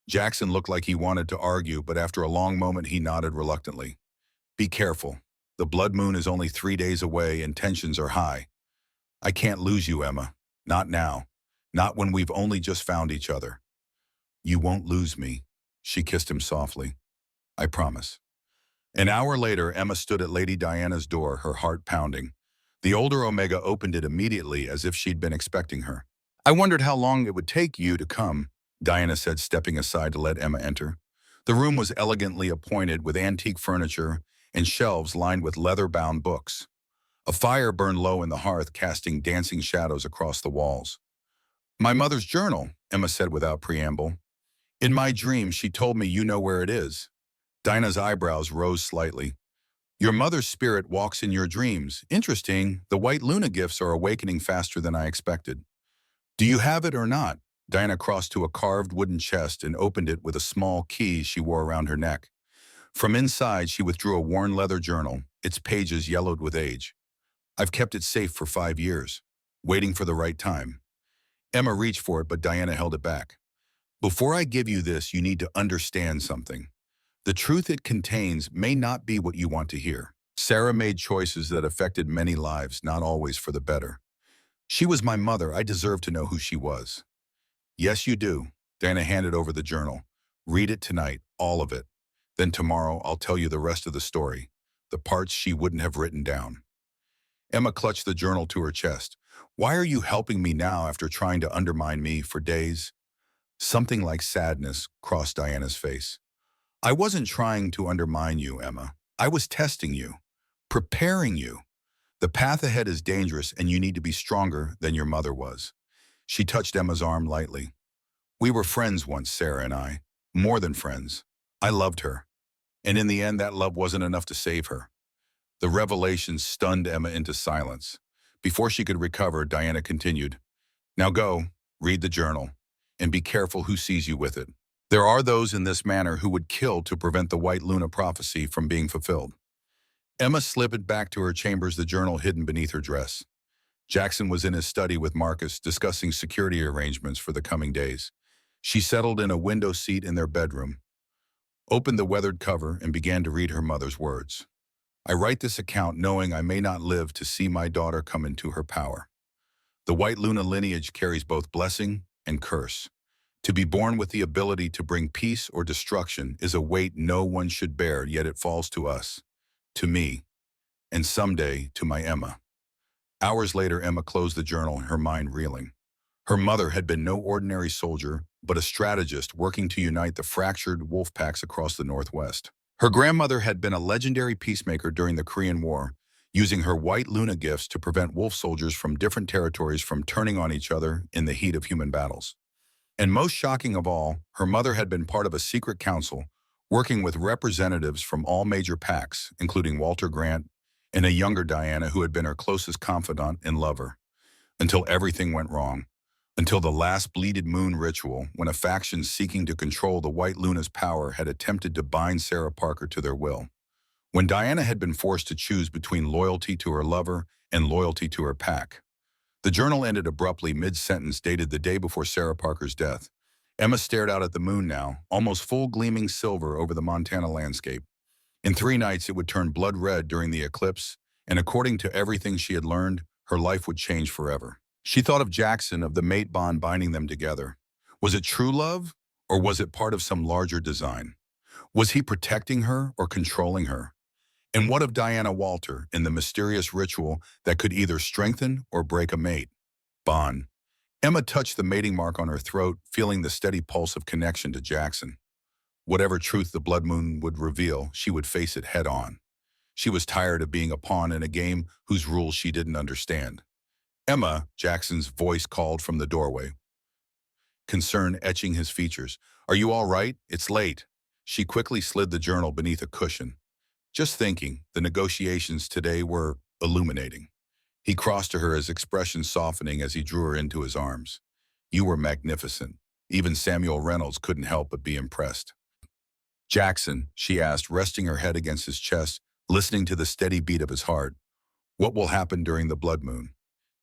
Jackson looked like he wanted to argue, but after a long moment he nodded reluctantly. Be careful. The blood moon is only 3 days away and tensions are high. I can't lose you, Emma. Not now. Not when we've only just found each other. You won't lose me. She kissed him softly. I promise. An hour later, Emma stood at Lady Diana's door, her heart pounding. The older Omega opened it immediately as if she'd been expecting her. I wondered how long it would take you to come, Diana said, stepping aside to let Emma enter. The room was elegantly appointed with antique furniture and shelves lined with leather-bound books. A fire burned low in the hearth, casting dancing shadows across the walls. My mother's journal, Emma said without preamble. In my dream, she told me you know where it is. Dinah's eyebrows rose slightly. Your mother's spirit walks in your dreams. Interesting, the white Luna gifts are awakening faster than I expected. Do you have it or not? Dinah crossed to a carved wooden chest and opened it with a small key she wore around her neck. From inside, she withdrew a worn leather journal, its pages yellowed with age. I've kept it safe for 5 years, waiting for the right time. Emma reached for it, but Diana held it back. Before I give you this, you need to understand something. The truth it contains may not be what you want to hear. Sarah made choices that affected many lives, not always for the better. She was my mother. I deserve to know who she was. Yes, you do. Diana handed over the journal. Read it tonight, all of it. Then tomorrow I'll tell you the rest of the story, the parts she wouldn't have written down. Emma clutched the journal to her chest. Why are you helping me now after trying to undermine me for days? Something like sadness crossed Diana's face. I wasn't trying to undermine you, Emma. I was testing you, preparing you. The path ahead is dangerous and you need to be stronger than your mother was. She touched Emma's arm lightly. We were friends once, Sarah and I. More than friends. I loved her. And in the end, that love wasn't enough to save her. The revelation stunned Emma into silence. Before she could recover, Diana continued. Now go, read the journal, and be careful who sees you with it. There are those in this manner who would kill to prevent the White Luna prophecy from being fulfilled. Emma slipped back to her chambers, the journal hidden beneath her dress. Jackson was in his study with Marcus, discussing security arrangements for the coming days. She settled in a window seat in their bedroom, opened the weathered cover, and began to read her mother's words. I write this account knowing I may not live to see my daughter come into her power. The White Luna lineage carries both blessing and curse. To be born with the ability to bring peace or destruction is a weight no one should bear, yet it falls to us, to me, and someday to my Emma. Hours later, Emma closed the journal, her mind reeling. Her mother had been no ordinary soldier, but a strategist working to unite the fractured wolf packs across the Northwest. Her grandmother had been a legendary peacemaker during the Korean War, using her White Luna gifts to prevent wolf soldiers from different territories from turning on each other in the heat of human battles. And most shocking of all, her mother had been part of a secret council, working with representatives from all major packs, including Walter Grant and a younger Diana who had been her closest confidant and lover, until everything went wrong. Until the last bleeded moon ritual, when a faction seeking to control the White Luna's power had attempted to bind Sarah Parker to their will. When Diana had been forced to choose between loyalty to her lover and loyalty to her pack. The journal ended abruptly mid-sentence, dated the day before Sarah Parker's death. Emma stared out at the moon now, almost full gleaming silver over the Montana landscape. In 3 nights it would turn blood red during the eclipse, and according to everything she had learned, her life would change forever. She thought of Jackson, of the mate bond binding them together. Was it true love, or was it part of some larger design? Was he protecting her or controlling her? And what of Diana Walter in the mysterious ritual that could either strengthen or break a mate bond? Emma touched the mating mark on her throat, feeling the steady pulse of connection to Jackson. Whatever truth the blood moon would reveal, she would face it head on. She was tired of being a pawn in a game whose rules she didn't understand. Emma, Jackson's voice called from the doorway, concern etching his features. Are you all right? It's late. She quickly slid the journal beneath a cushion. Just thinking, the negotiations today were illuminating. He crossed to her, his expression softening as he drew her into his arms. You were magnificent. Even Samuel Reynolds couldn't help but be impressed. Jackson, she asked, resting her head against his chest, listening to the steady beat of his heart. What will happen during the blood moon?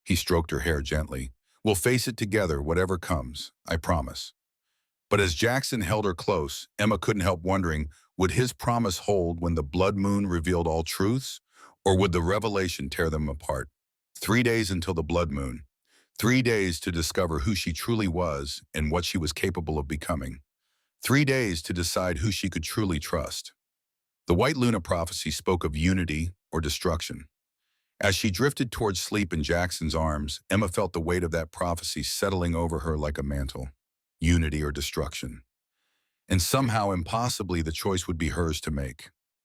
He stroked her hair gently. We'll face it together, whatever comes, I promise. But as Jackson held her close, Emma couldn't help wondering, would his promise hold when the blood moon revealed all truths, or would the revelation tear them apart? 3 days until the blood moon. 3 days to discover who she truly was and what she was capable of becoming. 3 days to decide who she could truly trust. The White Luna prophecy spoke of unity or destruction. As she drifted towards sleep in Jackson's arms, Emma felt the weight of that prophecy settling over her like a mantle. Unity or destruction. And somehow, impossibly, the choice would be hers to make.